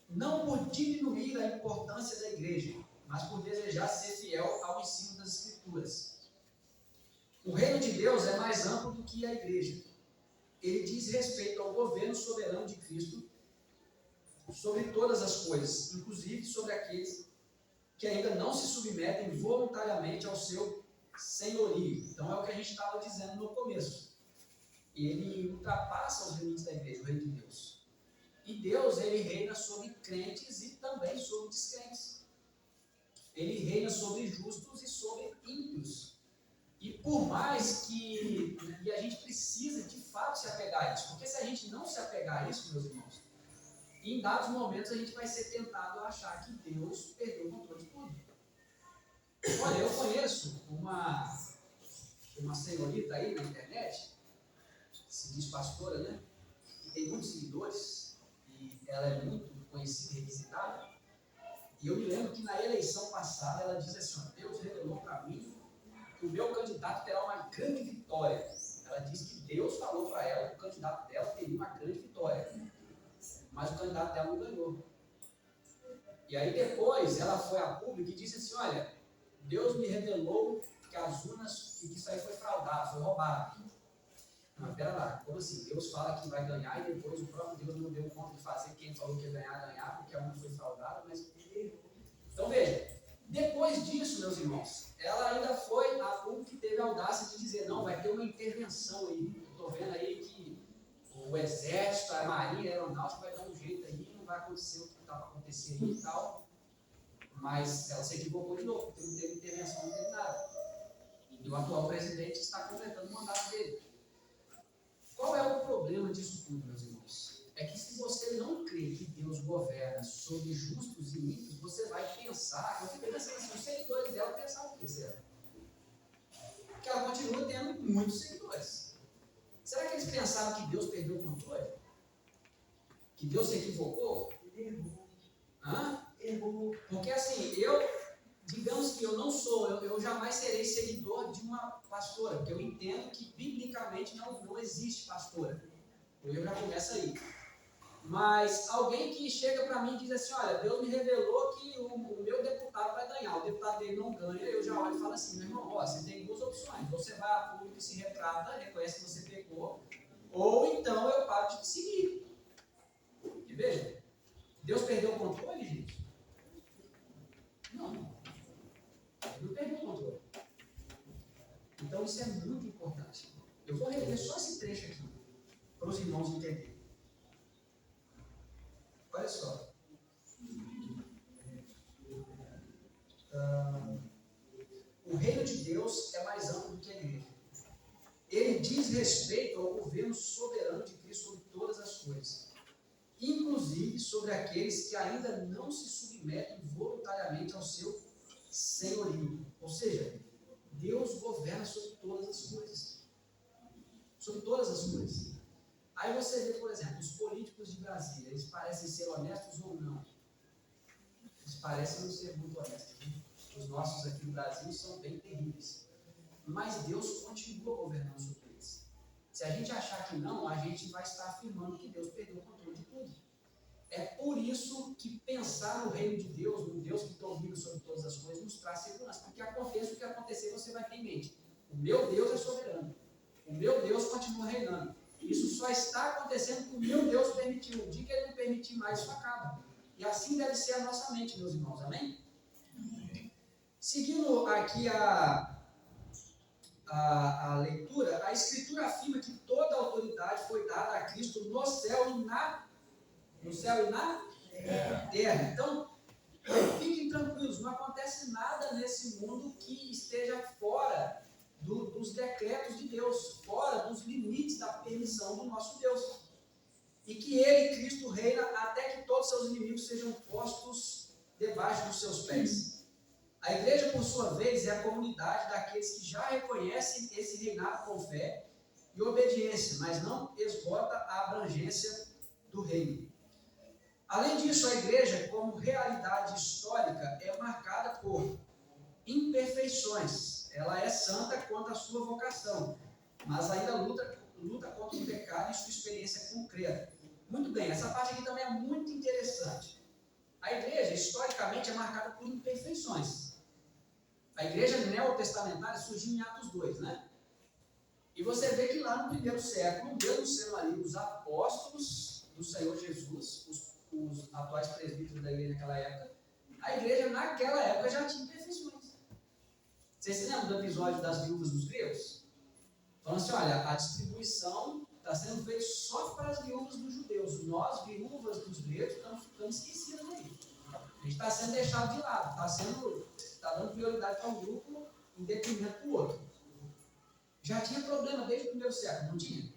Não por diminuir a importância da igreja, mas por desejar ser fiel ao ensino das Escrituras. O reino de Deus é mais amplo do que a igreja. Ele diz respeito ao governo soberano de Cristo sobre todas as coisas, inclusive sobre aqueles que ainda não se submetem voluntariamente ao seu senhorio. Então é o que a gente estava dizendo no começo. Ele ultrapassa os limites da igreja, o reino de Deus. E Deus, ele reina sobre crentes e também sobre descrentes. Ele reina sobre justos e sobre ímpios. E por mais que a gente precisa de fato se apegar a isso, porque se a gente não se apegar a isso, meus irmãos, em dados momentos a gente vai ser tentado a achar que Deus perdeu o controle de tudo. Olha, eu conheço uma senhorita aí na internet, se diz pastora, né? Que tem muitos seguidores, e ela é muito conhecida e revisitada. E eu me lembro que na eleição passada ela disse assim: ó, Deus revelou para mim que o meu candidato terá uma grande vitória. Ela disse que Deus falou para ela que o candidato dela teria uma grande vitória. Mas o candidato dela não ganhou. E aí depois ela foi a público e disse assim: olha, Deus me revelou que as urnas, que isso aí foi fraudado, foi roubado. Mas pera lá, como assim? Deus fala que vai ganhar e depois o próprio Deus não deu conta de fazer quem falou que ia ganhar, porque a urna foi fraudada, mas... Então veja, depois disso, meus irmãos, ela ainda foi a público que teve a audácia de dizer: não, vai ter uma intervenção aí. Estou vendo aí que o exército, a marinha, a aeronáutica vai dar um jeito aí, não vai acontecer o que estava acontecendo e tal. Mas ela se equivocou de novo, porque não teve intervenção, não teve nada. E o atual presidente está completando o mandato dele. Qual é o problema disso tudo, meus irmãos? É que se você não crê que Deus governa sobre justos e ímpios, você vai pensar, eu fico pensando assim, os seguidores dela pensaram o que será? Porque ela continua tendo muitos seguidores. Será que eles pensaram que Deus perdeu o controle? Que Deus se equivocou? Errou. Hã? Errou. Porque assim, digamos que eu jamais serei seguidor de uma pastora, porque eu entendo que biblicamente não existe pastora. Eu já começo aí. Mas alguém que chega para mim e diz assim: olha, Deus me revelou que o meu deputado vai ganhar, o deputado dele não ganha, eu já olho e falo assim: meu irmão, ó, você tem duas opções, você vai a público e se retrata, reconhece que você pecou, ou então eu paro de te seguir. E veja, Deus perdeu o controle, gente? Não. Ele não perdeu o controle. Então isso é muito importante. Eu vou reler só esse trecho aqui, para os irmãos entenderem. Olha só. O reino de Deus é mais amplo do que a igreja. Ele diz respeito ao governo soberano de Cristo sobre todas as coisas, inclusive sobre aqueles que ainda não se submetem voluntariamente ao seu senhorio. Ou seja, Deus governa sobre todas as coisas. Sobre todas as coisas. Aí você vê, por exemplo, os políticos de Brasília, eles parecem ser honestos ou não? Eles parecem não ser muito honestos. Né? Os nossos aqui no Brasil são bem terríveis. Mas Deus continua governando sobre eles. Se a gente achar que não, a gente vai estar afirmando que Deus perdeu o controle de tudo. É por isso que pensar no reino de Deus, no Deus que domina sobre todas as coisas, nos traz segurança. Porque aconteça o que acontecer, você vai ter em mente. O meu Deus é soberano. O meu Deus continua reinando. Isso só está acontecendo porque o meu Deus permitiu. O dia que ele não permitir mais, isso acaba. E assim deve ser a nossa mente, meus irmãos. Amém? Seguindo aqui a leitura, a Escritura afirma que toda a autoridade foi dada a Cristo no céu e na terra. Então, fiquem tranquilos, não acontece nada nesse mundo que esteja fora dos decretos de Deus, fora dos limites da permissão do nosso Deus. E que Ele, Cristo, reina até que todos seus inimigos sejam postos debaixo dos seus pés. A igreja, por sua vez, é a comunidade daqueles que já reconhecem esse reinado com fé e obediência, mas não esgota a abrangência do reino. Além disso, a igreja, como realidade histórica, é marcada por imperfeições. Ela é santa quanto à sua vocação, mas ainda luta contra o pecado em sua experiência concreta. Muito bem, essa parte aqui também é muito interessante. A igreja, historicamente, é marcada por imperfeições. A igreja neotestamentária surgiu em Atos 2, né? E você vê que lá no primeiro século, mesmo sendo ali os apóstolos do Senhor Jesus, os atuais presbíteros da igreja naquela época, a igreja naquela época já tinha imperfeições. Vocês se lembram do episódio das viúvas dos gregos? Falando assim, olha, a distribuição está sendo feita só para as viúvas dos judeus. Nós, viúvas dos gregos, estamos ficando esquecidas aí. A gente está sendo deixado de lado, está dando prioridade para um grupo em detrimento do outro. Já tinha problema desde o primeiro século, não tinha?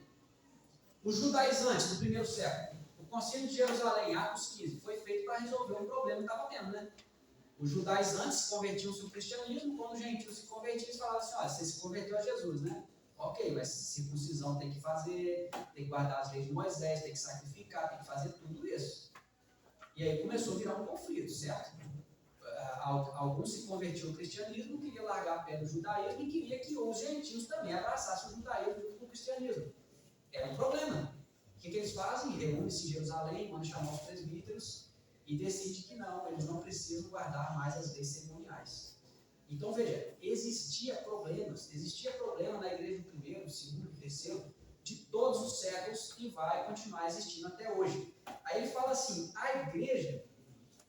Os judaizantes do primeiro século, o Concílio de Jerusalém, Atos 15, foi feito para resolver um problema que estava tendo, né? Os judaizantes convertiam-se ao cristianismo, quando os gentios se convertiam, eles falavam assim, olha, você se converteu a Jesus, né? Ok, mas circuncisão tem que fazer, tem que guardar as leis de Moisés, tem que sacrificar, tem que fazer tudo isso. E aí começou a virar um conflito, certo? Alguns se convertiam ao cristianismo, queriam largar a pé do judaísmo e queria que os gentios também abraçassem o judaísmo junto com o cristianismo. Era um problema. O que eles fazem? Reúnem-se em Jerusalém, mandam chamar os presbíteros e decidem que não, eles não precisam guardar mais as leis cerimoniais. Então, veja, existia problema na igreja do primeiro, do segundo, do terceiro, de todos os séculos e vai continuar existindo até hoje. Aí ele fala assim, a igreja,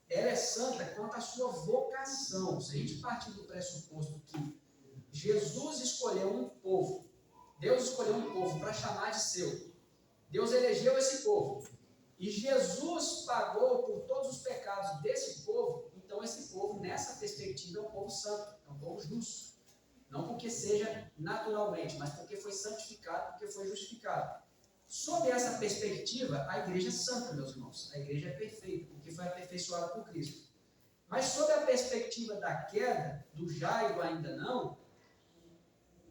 ela é santa quanto à sua vocação. Se a gente partir do pressuposto que Jesus escolheu um povo, Deus escolheu um povo para chamar de seu, Deus elegeu esse povo, e Jesus pagou por todos os pecados desse povo, então esse povo, nessa perspectiva, é um povo santo, é um povo justo. Não porque seja naturalmente, mas porque foi santificado, porque foi justificado. Sob essa perspectiva, a igreja é santa, meus irmãos. A igreja é perfeita, porque foi aperfeiçoada por Cristo. Mas sob a perspectiva da queda, do já e do ainda não,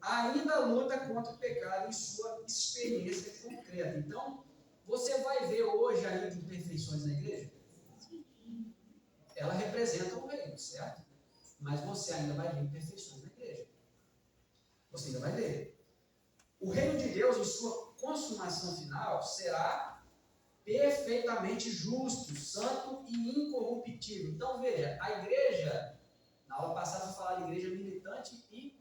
ainda luta contra o pecado em sua experiência concreta. Então, você vai ver hoje ainda imperfeições na igreja? Ela representa o reino, certo? Mas você ainda vai ver imperfeições na igreja. Você ainda vai ver. O reino de Deus, em sua consumação final, será perfeitamente justo, santo e incorruptível. Então, veja, a igreja, na aula passada eu falava de igreja militante e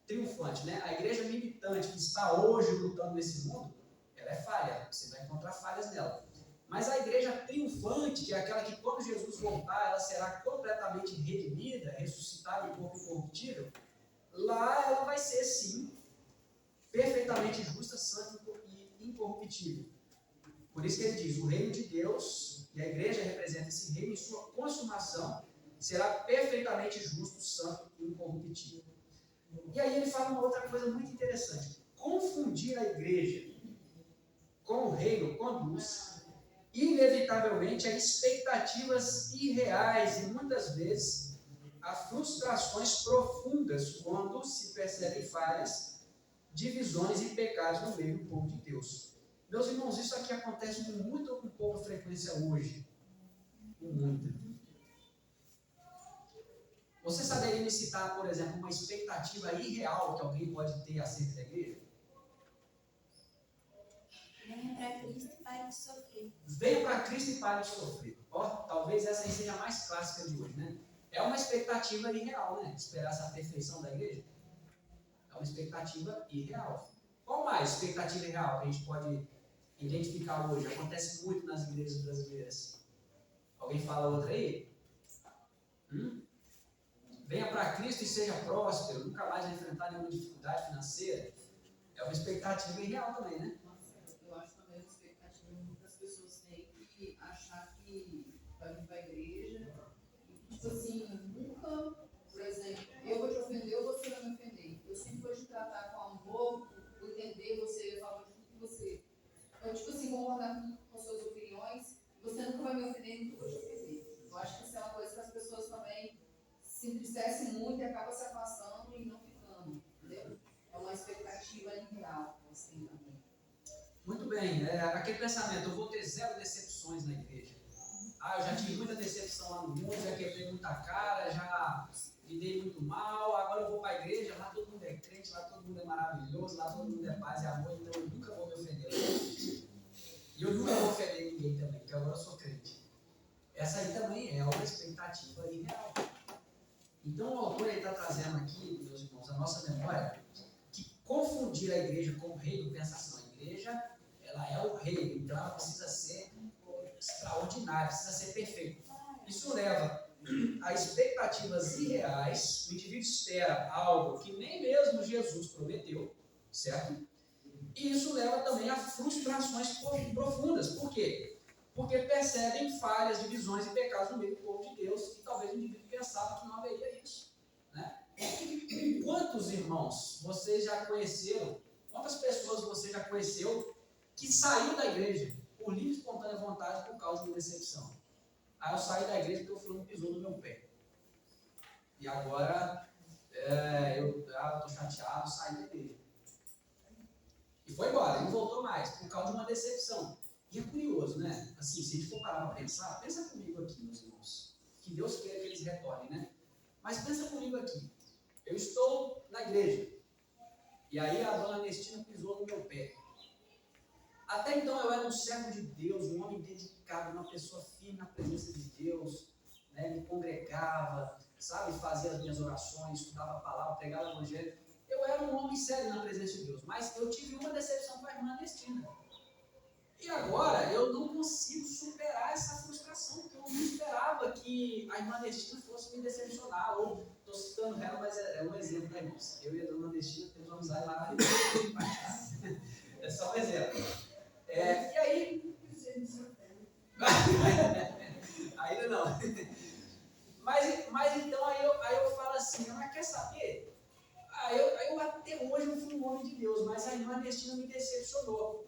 triunfante, né? A igreja militante que está hoje lutando nesse mundo, ela é falha, você vai encontrar falhas nela. Mas a igreja triunfante, que é aquela que quando Jesus voltar, ela será completamente redimida, ressuscitada em corpo incorruptível, lá ela vai ser, sim, perfeitamente justa, santa e incorruptível. Por isso que ele diz, o reino de Deus, e a igreja representa esse reino, em sua consumação, será perfeitamente justo, santo e incorruptível. E aí ele fala uma outra coisa muito interessante. Confundir a igreja com o reino conduz, inevitavelmente, a expectativas irreais e, muitas vezes, a frustrações profundas quando se percebem falhas, divisões e pecados no meio do povo de Deus. Meus irmãos, isso aqui acontece com muita ou com pouca frequência hoje? Com muita. Você saberia me citar, por exemplo, uma expectativa irreal que alguém pode ter acerca da igreja? Venha para Cristo e pare de sofrer. Venha para Cristo e pare de sofrer. Ó, talvez essa aí seja a mais clássica de hoje, né? É uma expectativa irreal, né? Esperar essa perfeição da igreja. É uma expectativa irreal. Qual mais expectativa irreal que a gente pode identificar hoje? Acontece muito nas igrejas brasileiras. Alguém fala outra aí? Venha para Cristo e seja próspero, nunca mais vai enfrentar nenhuma dificuldade financeira. É uma expectativa irreal também, né? Eu acho também uma expectativa que muitas pessoas têm que achar que vai vir para a igreja e, tipo assim, nunca, por exemplo, eu vou te ofender ou você vai me ofender. Eu sempre vou te tratar com amor, vou entender você, falar de tudo que você. Eu, tipo assim, concordar com suas opiniões, você nunca vai me ofender e nunca vou te ofender. Eu acho que isso é uma coisa que as pessoas também se entristecem muito e acabam se afastando e não ficando, entendeu? É uma expectativa irreal, assim, também. Muito bem, aquele pensamento, eu vou ter 0 decepções na igreja. Eu já tive muita decepção lá no mundo, já quebrei muita cara, já me dei muito mal, agora eu vou para a igreja, lá todo mundo é crente, lá todo mundo é maravilhoso, lá todo mundo é paz e amor, então eu nunca vou me ofender. E eu nunca vou ofender ninguém também, porque agora eu sou crente. Essa aí também é uma expectativa irreal. Então o autor está trazendo aqui, meus irmãos, a nossa memória, que confundir a igreja com o reino, pensa assim, a igreja, ela é o reino, então ela precisa ser extraordinária, precisa ser perfeita. Isso leva a expectativas irreais, o indivíduo espera algo que nem mesmo Jesus prometeu, certo? E isso leva também a frustrações profundas. Por quê? Porque percebem falhas, divisões e pecados no meio do povo de Deus, e talvez o indivíduo pensava que não haveria isso, né? Quantos irmãos vocês já conheceram, quantas pessoas você já conheceu que saiu da igreja por livre e espontânea vontade por causa de uma decepção? Eu saí da igreja porque o fulano pisou no meu pé. E agora eu estou chateado, saí da igreja. E foi embora, não voltou mais, por causa de uma decepção. E é curioso, né? Assim, se a gente for parar para pensar, pensa comigo aqui, meus irmãos. Que Deus queira que eles retornem, né? Mas pensa comigo aqui. Eu estou na igreja. E aí a dona Ernestina pisou no meu pé. Até então eu era um servo de Deus, um homem dedicado, uma pessoa firme na presença de Deus, né? Me congregava, sabe? Fazia as minhas orações, estudava a palavra, pregava o evangelho. Eu era um homem sério na presença de Deus, mas eu tive uma decepção com a irmã Ernestina. E agora eu não consigo superar essa frustração, porque eu não esperava que a irmã Ernestina fosse me decepcionar. Ou, estou citando ela, mas é um exemplo, né, irmãos? Eu e a dona Ernestina temos uma amizade maravilhosa. É só um exemplo. E aí... Ainda não. Mas então aí eu falo assim, mas quer saber? Eu até hoje não fui um homem de Deus, mas a irmã Ernestina me decepcionou.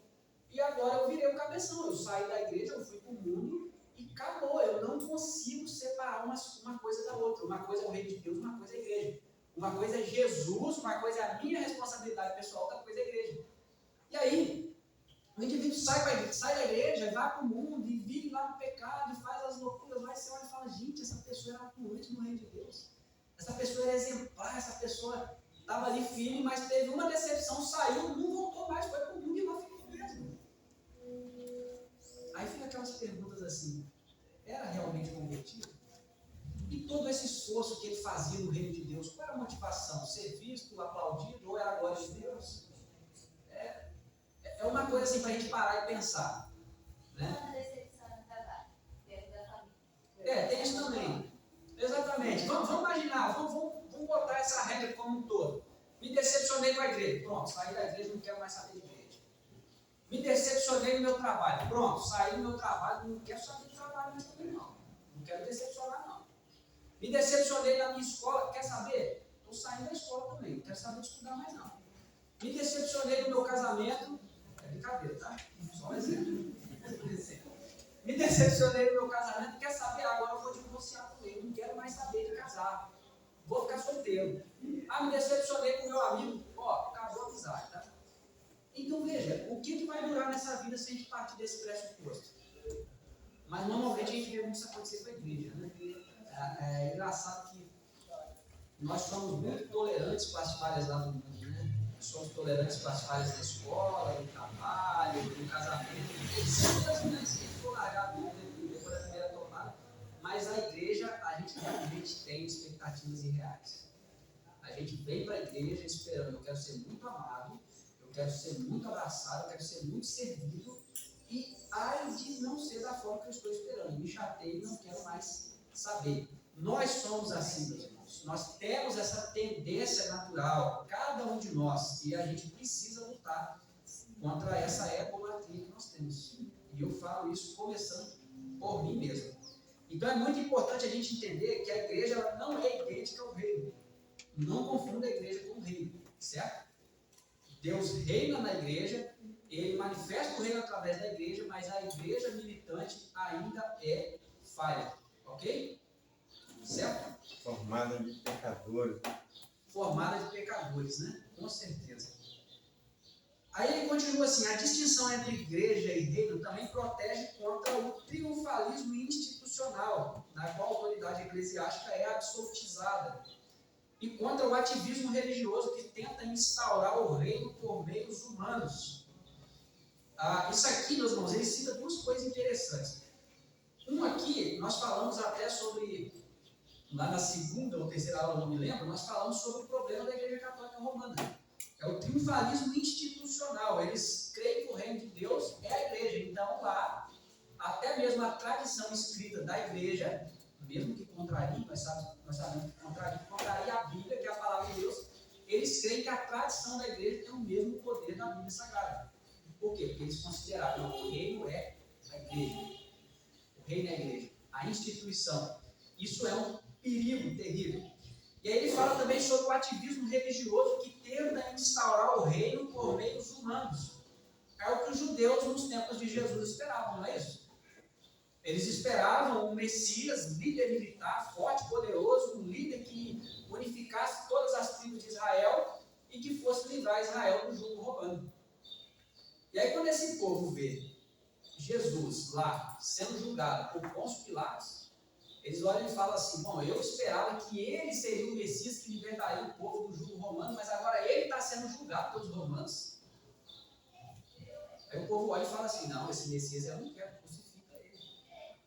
E agora eu virei o cabeção, eu saí da igreja, eu fui para o mundo e acabou. Eu não consigo separar uma coisa da outra. Uma coisa é o reino de Deus, uma coisa é a igreja. Uma coisa é Jesus, uma coisa é a minha responsabilidade pessoal, outra coisa é a igreja. E aí, o indivíduo sai da igreja, vai para o mundo e vive lá no pecado e faz as loucuras lá e você olha e fala, gente, essa pessoa era atuante no reino de Deus. Essa pessoa era exemplar, essa pessoa estava ali firme, mas teve uma decepção, saiu, não voltou mais, foi para o mundo e lá ficou mesmo. Aí fica aquelas perguntas assim, era realmente convertido? E todo esse esforço que ele fazia no reino de Deus, qual era a motivação? Ser visto, aplaudido ou era a glória de Deus? É uma coisa assim para a gente parar e pensar, né? botar essa regra como um todo. Me decepcionei com a igreja. Pronto, saí da igreja, não quero mais saber de igreja. Me decepcionei no meu trabalho. Pronto, saí do meu trabalho, não quero saber de trabalho mais também não. Não quero decepcionar não. Me decepcionei na minha escola, quer saber? Estou saindo da escola também, não quero saber de estudar mais não. Me decepcionei no meu casamento, é brincadeira, tá? Só um exemplo. Me decepcionei no meu casamento, quer saber? Agora eu vou divorciar com ele, não quero mais saber de casar. Vou ficar solteiro. Ah, me decepcionei com meu amigo, ó, acabou a amizade, tá? Então veja, o que vai durar nessa vida se a gente partir desse pressuposto? Mas normalmente a gente vê muito isso acontecer com a igreja, né? É engraçado que nós somos muito tolerantes com as falhas lá do mundo, né? Somos tolerantes com as falhas da escola, do trabalho, do casamento, né? Se for largar depois da primeira tomada, mas a igreja, a gente realmente tem expectativas irreais. A gente vem para a igreja esperando, eu quero ser muito amado, eu quero ser muito abraçado, eu quero ser muito servido, e ai de não ser da forma que eu estou esperando, me chateio e não quero mais saber. Nós somos assim, meus irmãos. Nós temos essa tendência natural, cada um de nós, e a gente precisa lutar contra essa egolatria que nós temos. E eu falo isso começando por mim mesmo. Então é muito importante a gente entender que a igreja ela não é idêntica ao reino. Não confunda a igreja com o reino, certo? Deus reina na igreja, ele manifesta o reino através da igreja, mas a igreja militante ainda é falha, ok? Certo? Formada de pecadores. Formada de pecadores, né? Com certeza. Aí ele continua assim, a distinção entre igreja e reino também protege contra o triunfalismo institucional, na qual a autoridade eclesiástica é absolutizada, e contra o ativismo religioso que tenta instaurar o reino por meios humanos. Isso aqui, meus irmãos, ele cita duas coisas interessantes. Um aqui, nós falamos até sobre, lá na segunda ou terceira aula, não me lembro, nós falamos sobre o problema da Igreja Católica Romana. É o triunfalismo institucional. Eles creem que o reino de Deus é a igreja. Então, lá, até mesmo a tradição escrita da igreja, mesmo que contraria, nós sabemos que contraria a Bíblia, que é a palavra de Deus, eles creem que a tradição da igreja tem o mesmo poder da Bíblia Sagrada. Por quê? Porque eles consideraram que o reino é a igreja. O reino é a igreja. A instituição. Isso é um perigo terrível. E aí ele fala também sobre o ativismo religioso que tenta instaurar o reino por meios humanos. É o que os judeus nos tempos de Jesus esperavam, não é isso? Eles esperavam um Messias, líder militar, forte, poderoso, um líder que unificasse todas as tribos de Israel e que fosse livrar Israel do jugo romano. E aí quando esse povo vê Jesus lá sendo julgado por Pôncio Pilatos, eles olham e falam assim, bom, eu esperava que ele seria o Messias que libertaria o povo do jugo romano, mas agora ele está sendo julgado pelos romanos. Aí o povo olha e fala assim, não, esse Messias eu não quero, crucifica ele.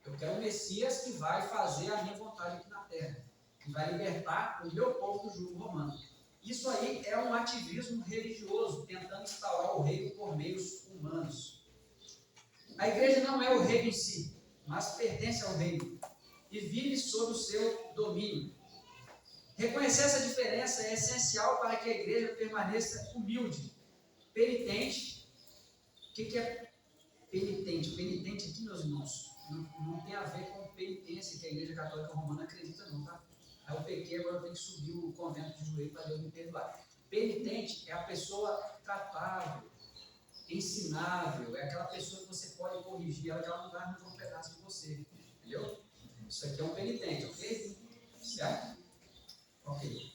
Eu quero um Messias que vai fazer a minha vontade aqui na terra, que vai libertar o meu povo do jugo romano. Isso aí é um ativismo religioso, tentando instaurar o reino por meios humanos. A igreja não é o reino em si, mas pertence ao reino e vive sob o seu domínio. Reconhecer essa diferença é essencial para que a igreja permaneça humilde, penitente. O que é penitente? Penitente aqui, meus irmãos, não tem a ver com penitência que a Igreja Católica Romana acredita não, tá? Aí eu pequei, agora eu tenho que subir o convento de joelho para Deus me perdoar. Penitente é a pessoa tratável, ensinável, é aquela pessoa que você pode corrigir ela, que ela não vai arrancar um pedaço de você, entendeu? Isso aqui é um penitente, ok? Certo? Ok.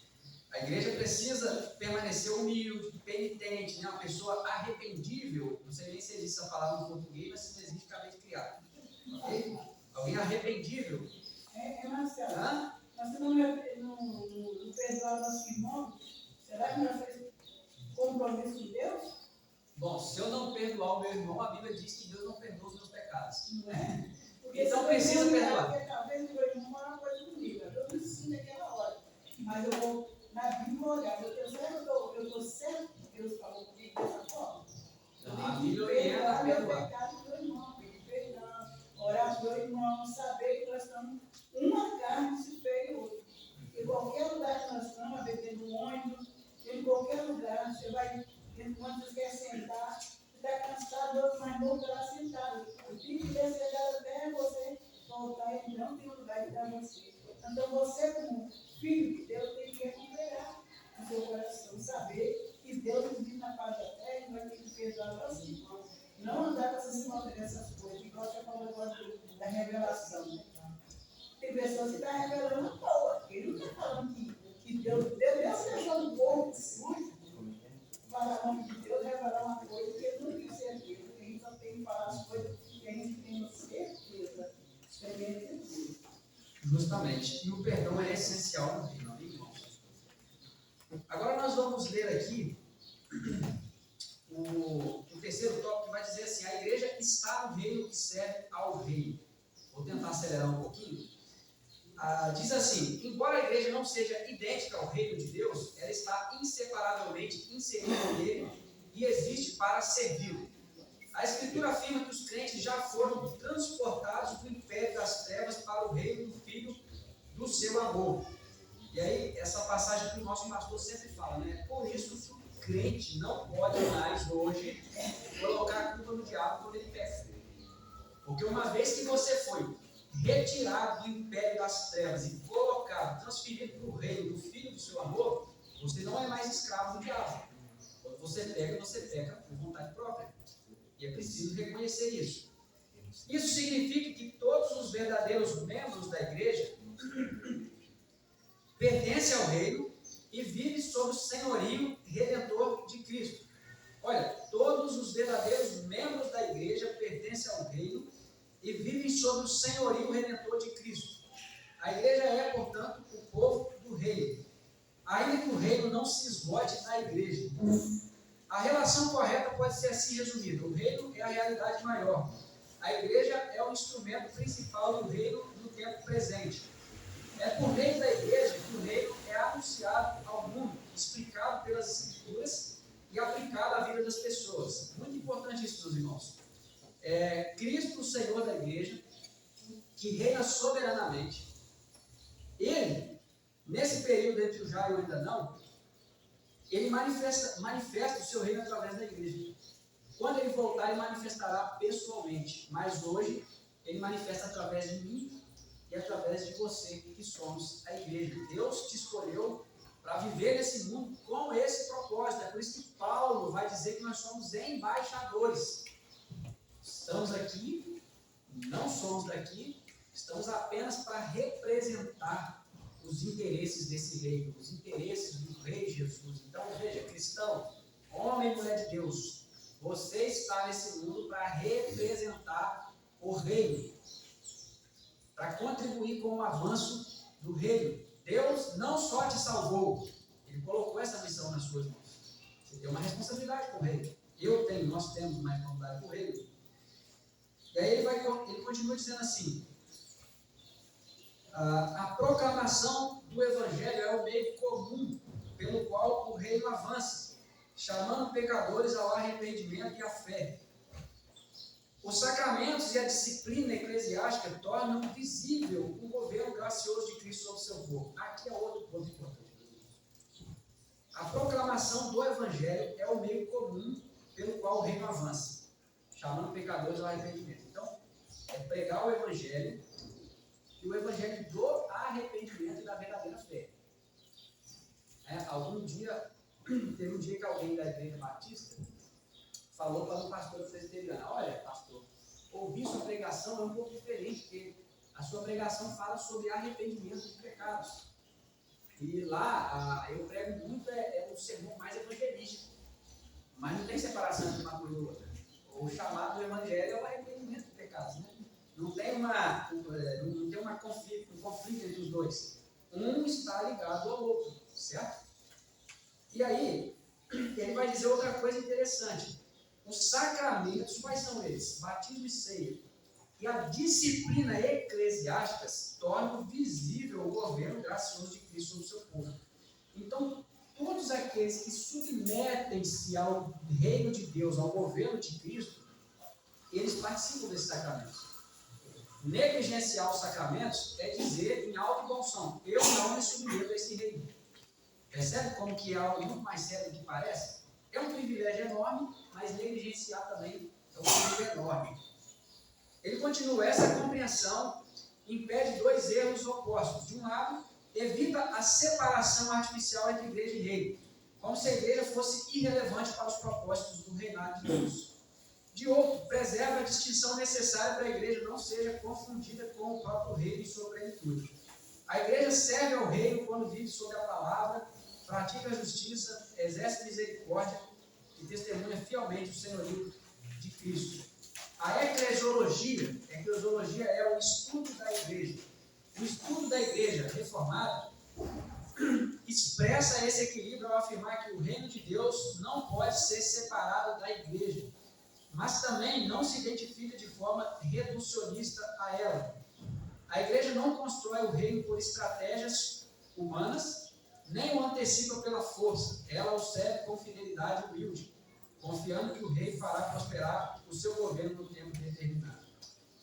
A igreja precisa permanecer humilde, penitente, né? Uma pessoa arrependível. Não sei nem se existe essa palavra em português, mas se não existe, acabei de criar. Ok? Alguém arrependível. Marcelo, Hã? mas você não perdoa nosso irmão? Será que não fez compromisso com Deus? Bom, se eu não perdoar o meu irmão, a Bíblia diz que Deus não perdoa os meus pecados. Não é? Porque Então se precisa eu perdoar. Porque talvez o meu irmão é uma coisa comigo. Eu não ensino naquela hora. Mas eu vou na Bíblia olhar. Eu estou certo que Deus falou comigo dessa forma. A Bíblia orienta a meu perdoar. pecado do meu irmão, pedir perdão, orar para o meu irmão, saber que nós estamos uma carne se fez outra. Em qualquer lugar que nós estamos, a beber não tem lugar de dar você. Então você, como filho de Deus, tem que recuperar o seu coração, saber que Deus nos diz na paz da terra e vai ter que perdoar nossos irmãos. Não andar com essas coisas, essas coisas, igual você falou agora da revelação. Né? Tem pessoas que estão revelando à toa. Ele não está falando que Deus deixou o povo sujo para o nome de Deus revelar uma coisa que ele não tem certeza. A gente só tem que falar as coisas que a gente tem certeza. Experiência. Justamente. E o perdão é essencial no reino, irmãos. Agora nós vamos ler aqui o terceiro tópico, que vai dizer assim: a igreja está no reino e serve ao rei. Vou tentar acelerar um pouquinho. Diz assim: embora a igreja não seja idêntica ao reino de Deus, ela está inseparavelmente inserida nele e existe para servi-lo. A Escritura afirma que os crentes já foram transportados do império das trevas para o reino do Filho do seu amor. E aí, essa passagem que o nosso pastor sempre fala, né? Por isso que o crente não pode mais hoje colocar a culpa no diabo quando ele peca. Porque uma vez que você foi retirado do império das trevas e colocado, transferido para o reino do Filho do seu amor, você não é mais escravo do diabo. Quando você peca por vontade própria. E é preciso reconhecer isso. Isso significa que todos os verdadeiros membros da igreja pertencem ao reino e vivem sob o senhorio redentor de Cristo. Olha, todos os verdadeiros membros da igreja pertencem ao reino e vivem sob o senhorio redentor de Cristo. A igreja é, portanto, o povo do reino. Ainda que o reino não se esgote na igreja. A relação correta pode ser assim resumida: o reino é a realidade maior. A igreja é o instrumento principal do reino no tempo presente. É por meio da igreja que o reino é anunciado ao mundo, explicado pelas Escrituras e aplicado à vida das pessoas. Muito importante isso, meus irmãos. Cristo, o Senhor da igreja, que reina soberanamente, ele, nesse período entre o já e o ainda não, ele manifesta o seu reino através da igreja. Quando ele voltar, ele manifestará pessoalmente. Mas hoje, ele manifesta através de mim e através de você, que somos a igreja. Deus te escolheu para viver nesse mundo com esse propósito. É por isso que Paulo vai dizer que nós somos embaixadores. Estamos aqui, não somos daqui, estamos apenas para representar os interesses desse reino, os interesses do Rei Jesus. Então, veja, cristão, homem e mulher de Deus, você está nesse mundo para representar o reino, para contribuir com o avanço do reino. Deus não só te salvou, Ele colocou essa missão nas suas mãos. Você tem uma responsabilidade com o reino. Nós temos uma responsabilidade com o reino. E aí ele continua dizendo assim: a proclamação do Evangelho é o meio comum pelo qual o reino avança, chamando pecadores ao arrependimento e à fé. Os sacramentos e a disciplina eclesiástica tornam visível o governo gracioso de Cristo sobre o seu povo. Aqui é outro ponto importante. A proclamação do Evangelho é o meio comum pelo qual o reino avança, chamando pecadores ao arrependimento. Então, é pregar o Evangelho, e o Evangelho do arrependimento e da verdadeira fé. Teve um dia que alguém da igreja batista falou para um pastor presbiteriano: olha, pastor, ouvir sua pregação é um pouco diferente, porque a sua pregação fala sobre arrependimento de pecados. E lá eu prego muito, é um sermão mais evangelístico, mas não tem separação entre uma coisa e outra. O chamado do evangelho é o arrependimento de pecados, né? Não tem um conflito entre os dois. Um está ligado ao outro, certo? E aí, ele vai dizer outra coisa interessante. Os sacramentos, quais são eles? Batismo e ceia. E a disciplina eclesiástica torna visível o governo gracioso de Cristo sobre o seu povo. Então, todos aqueles que submetem-se ao reino de Deus, ao governo de Cristo, eles participam desses sacramentos. Negligenciar os sacramentos é dizer em alto e bom som: eu não me submeto a esse reino. Percebe como que é algo muito mais sério do que parece? É um privilégio enorme, mas negligenciar também é um privilégio enorme. Ele continua: essa compreensão impede dois erros opostos. De um lado, evita a separação artificial entre igreja e reino, como se a igreja fosse irrelevante para os propósitos do reinado de Deus. De outro, preserva a distinção necessária para a igreja não seja confundida com o próprio reino e sua plenitude. A igreja serve ao reino quando vive sob a palavra, pratica a justiça, exerce misericórdia e testemunha fielmente o senhorio de Cristo. A eclesiologia é o estudo da igreja. O estudo da igreja reformada expressa esse equilíbrio ao afirmar que o reino de Deus não pode ser separado da igreja, mas também não se identifica de forma reducionista a ela. A igreja não constrói o reino por estratégias humanas, nem o antecipa pela força. Ela o serve com fidelidade humilde, confiando que o rei fará prosperar o seu governo no tempo determinado.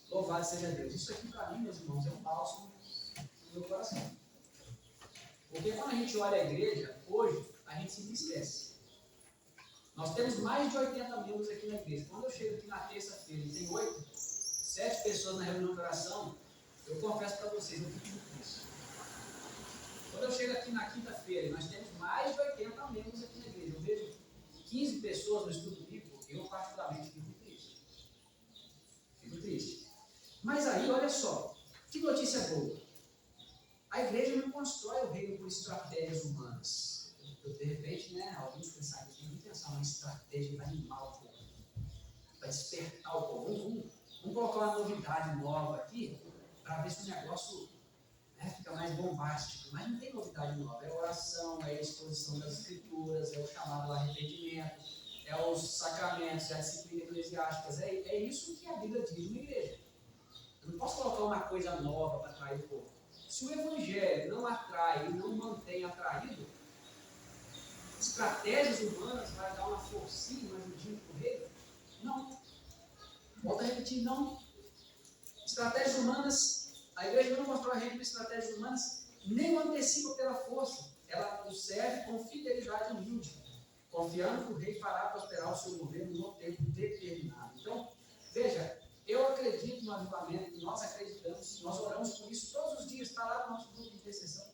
Louvado seja Deus. Isso aqui, para mim, meus irmãos, é um bálsamo no meu coração. Porque quando a gente olha a igreja, hoje, a gente se esquece. Nós temos mais de 80 membros aqui na igreja. Quando eu chego aqui na terça-feira e tem 7 pessoas na reunião de oração, eu confesso para vocês, eu fico muito triste. Quando eu chego aqui na quinta-feira e nós temos mais de 80 membros aqui na igreja, eu vejo 15 pessoas no estudo bíblico, eu particularmente fico triste. Fico triste. Mas aí, olha só, que notícia boa. A igreja não constrói o reino por estratégias humanas. De repente, alguns pensaram que tem que pensar uma estratégia para animar o povo, para despertar o povo. Vamos colocar uma novidade nova aqui, para ver se o negócio fica mais bombástico. Mas não tem novidade nova. É oração, é a exposição das escrituras, é o chamado ao arrependimento, é os sacramentos, é a disciplina eclesiástica. É isso que a Bíblia diz de uma igreja. Eu não posso colocar uma coisa nova para atrair o povo. Se o evangelho não atrai e não mantém atraído, estratégias humanas vai dar uma forcinha, uma ajudinha para o reino? Não. Volto a repetir, não. Estratégias humanas, a igreja não constrói reino por estratégias humanas, nem o antecipa pela força. Ela o serve com fidelidade humilde, confiando que o rei fará prosperar o seu governo no tempo determinado. Então, veja, eu acredito no avivamento, nós acreditamos, nós oramos por isso todos os dias, está lá no nosso grupo de intercessão.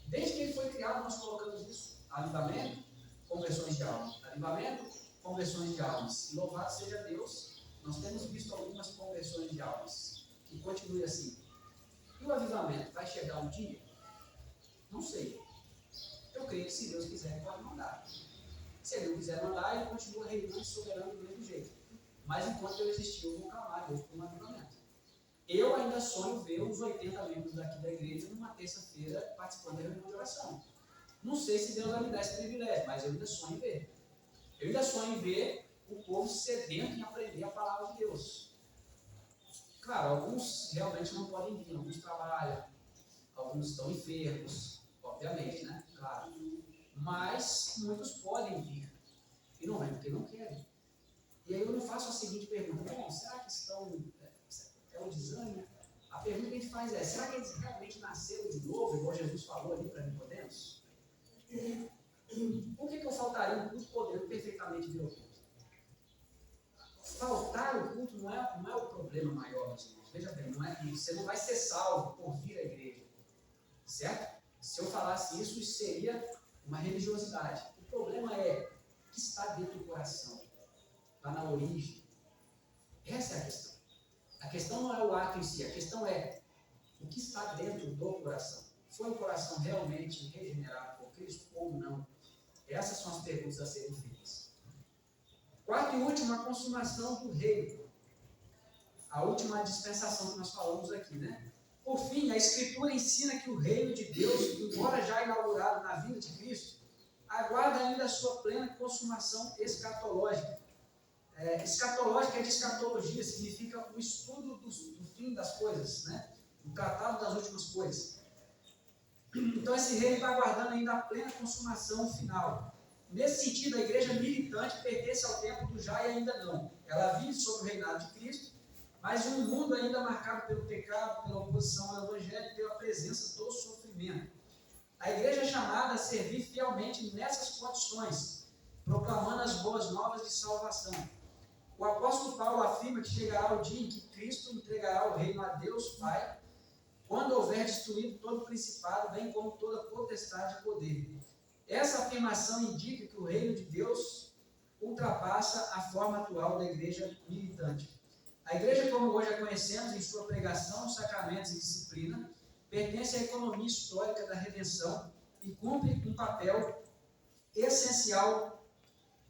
Desde que ele foi criado, nós colocamos isso. Avivamento, conversões de almas. Avivamento, conversões de almas. E louvado seja Deus, nós temos visto algumas conversões de almas. Que continue assim. E o avivamento vai chegar um dia? Não sei. Eu creio que se Deus quiser, ele pode mandar. Se ele não quiser mandar, ele continua reinando e soberano do mesmo jeito. Mas enquanto eu existir, eu vou clamar Deus por um avivamento. Eu ainda sonho ver os 80 membros daqui da igreja numa terça-feira participando da reunião de oração. Não sei se Deus vai me dar esse privilégio, mas eu ainda sonho em ver. Eu ainda sonho em ver o povo sedento em aprender a palavra de Deus. Claro, alguns realmente não podem vir, alguns trabalham, alguns estão enfermos, obviamente, né? Claro. Mas muitos podem vir. E não vêm porque não querem. E aí eu não faço a seguinte pergunta: bom, será que estão. É o desânimo? A pergunta que a gente faz é: será que eles realmente nasceram de novo, igual Jesus falou ali para Nicodemos? Por que eu faltaria um culto podendo perfeitamente vir ao culto? Faltar o culto não é o problema maior, meus irmãos. Veja bem, não é isso. Você não vai ser salvo por vir à igreja. Certo? Se eu falasse isso, isso seria uma religiosidade. O problema é o que está dentro do coração, lá na origem. Essa é a questão. A questão não é o ato em si, a questão é o que está dentro do coração. Foi o coração realmente regenerado por Cristo ou não? Essas são as perguntas a serem feitas. Quarto e último, a consumação do reino. A última dispensação que nós falamos aqui, né? Por fim, a Escritura ensina que o reino de Deus, embora já inaugurado na vinda de Cristo, aguarda ainda a sua plena consumação escatológica. Escatológica é de escatologia, significa o estudo do fim das coisas, né? O tratado das últimas coisas. Então esse reino está aguardando ainda a plena consumação final. Nesse sentido, a igreja militante pertence ao tempo do já e ainda não. Ela vive sob o reinado de Cristo, mas em um mundo ainda marcado pelo pecado, pela oposição ao evangelho, pela presença do sofrimento. A igreja é chamada a servir fielmente nessas condições, proclamando as boas novas de salvação. O apóstolo Paulo afirma que chegará o dia em que Cristo entregará o reino a Deus Pai quando houver destruído todo principado, bem como toda potestade e poder. Essa afirmação indica que o reino de Deus ultrapassa a forma atual da igreja militante. A igreja, como hoje a conhecemos em sua pregação, sacramentos e disciplina, pertence à economia histórica da redenção e cumpre um papel essencial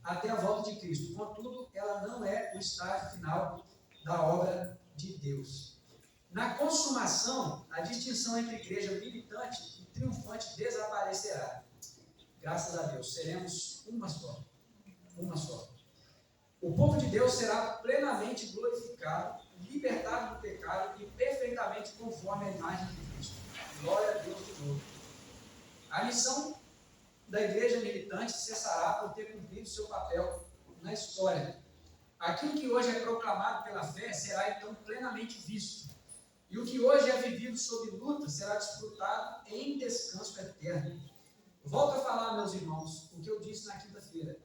até a volta de Cristo. Contudo, ela não é o estágio final da obra de Deus. Na consumação, a distinção entre igreja militante e triunfante desaparecerá. Graças a Deus, seremos uma só. Uma só. O povo de Deus será plenamente glorificado, libertado do pecado e perfeitamente conforme a imagem de Cristo. Glória a Deus de novo. A missão da igreja militante cessará por ter cumprido seu papel na história. Aquilo que hoje é proclamado pela fé será então plenamente visto. E o que hoje é vivido sob luta será desfrutado em descanso eterno. Volto a falar, meus irmãos, o que eu disse na quinta-feira.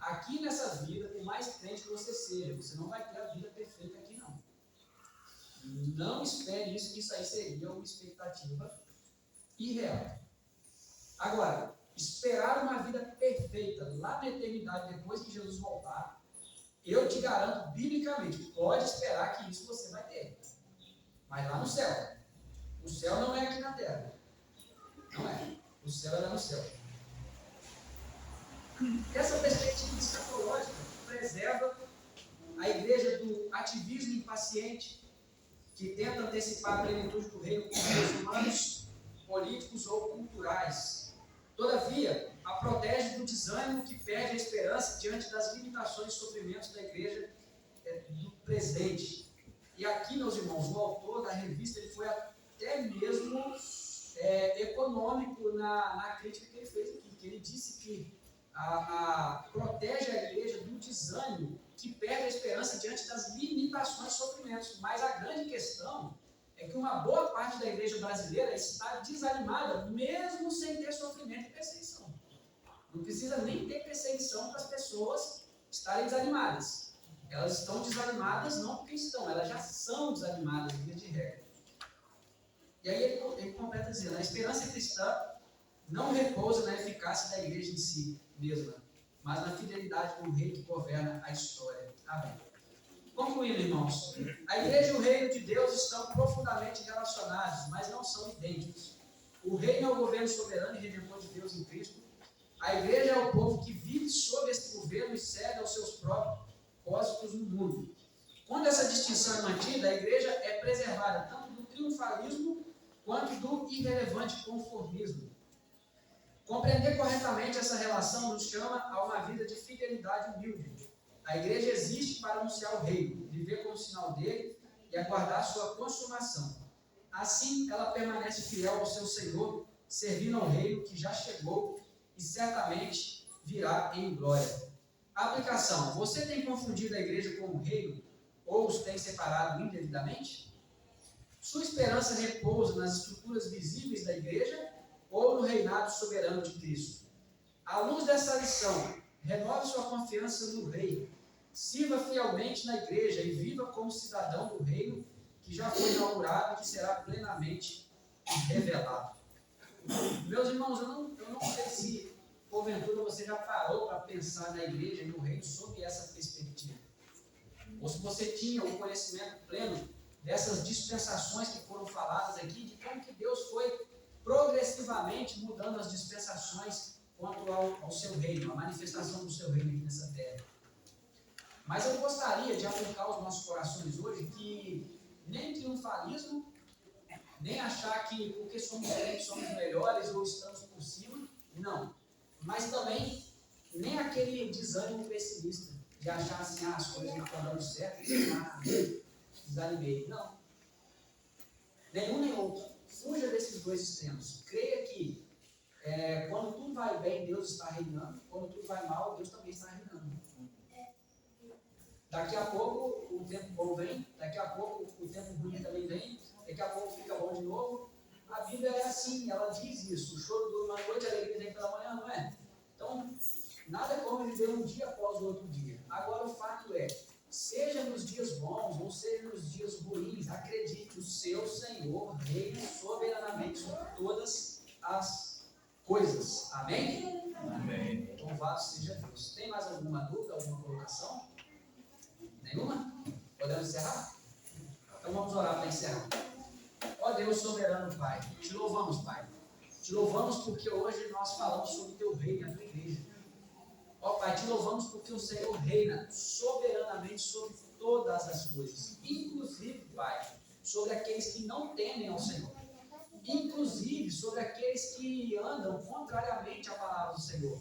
Aqui nessa vida, por mais crente que você seja, você não vai ter a vida perfeita aqui, não. Não espere isso, que isso aí seria uma expectativa irreal. Agora, esperar uma vida perfeita lá na eternidade, depois que Jesus voltar, eu te garanto, biblicamente, pode esperar que isso você vai ter. Mas lá no céu. O céu não é aqui na terra. Não é. O céu é lá no céu. Essa perspectiva escatológica preserva a igreja do ativismo impaciente que tenta antecipar a plenitude do reino com meios humanos, políticos ou culturais. Todavia, a protege do desânimo que perde a esperança diante das limitações e sofrimentos da igreja do presente. E aqui, meus irmãos, o autor da revista ele foi até mesmo econômico na crítica que ele fez aqui, que ele disse que protege a igreja do desânimo que perde a esperança diante das limitações e sofrimentos. Mas a grande questão é que uma boa parte da igreja brasileira está desanimada, mesmo sem ter sofrimento e perseguição. Não precisa nem ter perseguição para as pessoas estarem desanimadas. Elas estão desanimadas não porque estão, elas já são desanimadas, via de regra. E aí ele completa dizendo, a esperança cristã não repousa na eficácia da igreja em si mesma, mas na fidelidade do rei que governa a história. Amém. Concluindo, irmãos, a igreja e o reino de Deus estão profundamente relacionados, mas não são idênticos. O reino é o governo soberano e redentor de Deus em Cristo. A igreja é o povo que vive sob esse governo e segue aos seus propósitos no mundo. Quando essa distinção é mantida, a igreja é preservada tanto do triunfalismo quanto do irrelevante conformismo. Compreender corretamente essa relação nos chama a uma vida de fidelidade humilde. A igreja existe para anunciar o reino, viver como sinal dele e aguardar sua consumação. Assim, ela permanece fiel ao seu Senhor, servindo ao reino que já chegou e certamente virá em glória. A aplicação. Você tem confundido a igreja com o reino ou os tem separado indevidamente? Sua esperança repousa nas estruturas visíveis da igreja ou no reinado soberano de Cristo? À luz dessa lição, renove sua confiança no Rei, sirva fielmente na igreja e viva como cidadão do reino que já foi inaugurado e que será plenamente revelado. Meus irmãos, eu não sei se, porventura, você já parou para pensar na igreja e no reino sob essa perspectiva. Ou se você tinha o conhecimento pleno dessas dispensações que foram faladas aqui, de como que Deus foi progressivamente mudando as dispensações quanto ao seu reino, a manifestação do seu reino aqui nessa terra. Mas eu gostaria de aplicar aos nossos corações hoje que nem triunfalismo, nem achar que porque somos diferentes somos melhores ou estamos por cima, não. Mas também nem aquele desânimo pessimista de achar assim, as coisas não estão dando certo, desanimei. Não. Nenhum nem outro. Fuja desses dois extremos. Creia que quando tudo vai bem, Deus está reinando. Quando tudo vai mal, Deus também está reinando. Daqui a pouco o tempo bom vem, daqui a pouco o tempo ruim também vem, daqui a pouco fica bom de novo. A Bíblia é assim, ela diz isso. O choro dura uma noite, a alegria vem pela manhã, não é? Então, nada é como viver um dia após o outro dia. Agora o fato é, seja nos dias bons ou seja nos dias ruins, acredite, o seu seu Senhor reina soberanamente sobre todas as coisas. Amém? Amém. Louvado seja Deus. Tem mais alguma dúvida, alguma colocação? Nenhuma? Podemos encerrar? Então vamos orar para encerrar. Ó Deus soberano, Pai, te louvamos, Pai. Te louvamos porque hoje nós falamos sobre o teu reino e a tua igreja. Ó Pai, te louvamos porque o Senhor reina soberanamente sobre todas as coisas, inclusive, Pai, sobre aqueles que não temem ao Senhor, inclusive sobre aqueles que andam contrariamente à palavra do Senhor,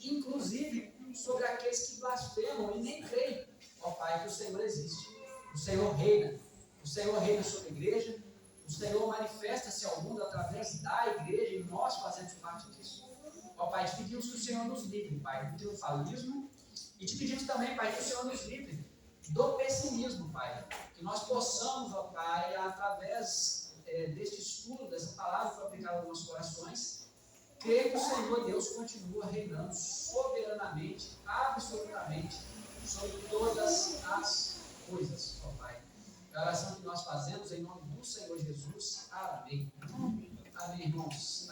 inclusive sobre aqueles que blasfemam e nem creem, ó Pai, que o Senhor existe. O Senhor reina sobre a igreja, o Senhor manifesta-se ao mundo através da igreja e nós fazemos parte disso. Ó Pai, te pedimos que o Senhor nos livre, Pai, do triunfalismo, e te pedimos também, Pai, que o Senhor nos livre do pessimismo, Pai. Que nós possamos, ó Pai, através deste estudo, dessa palavra que foi aplicada aos nossos corações, crer que o Senhor Deus continua reinando soberanamente, absolutamente, sobre todas as coisas, ó Pai. É a oração que nós fazemos em nome do Senhor Jesus. Amém. Amém, irmãos.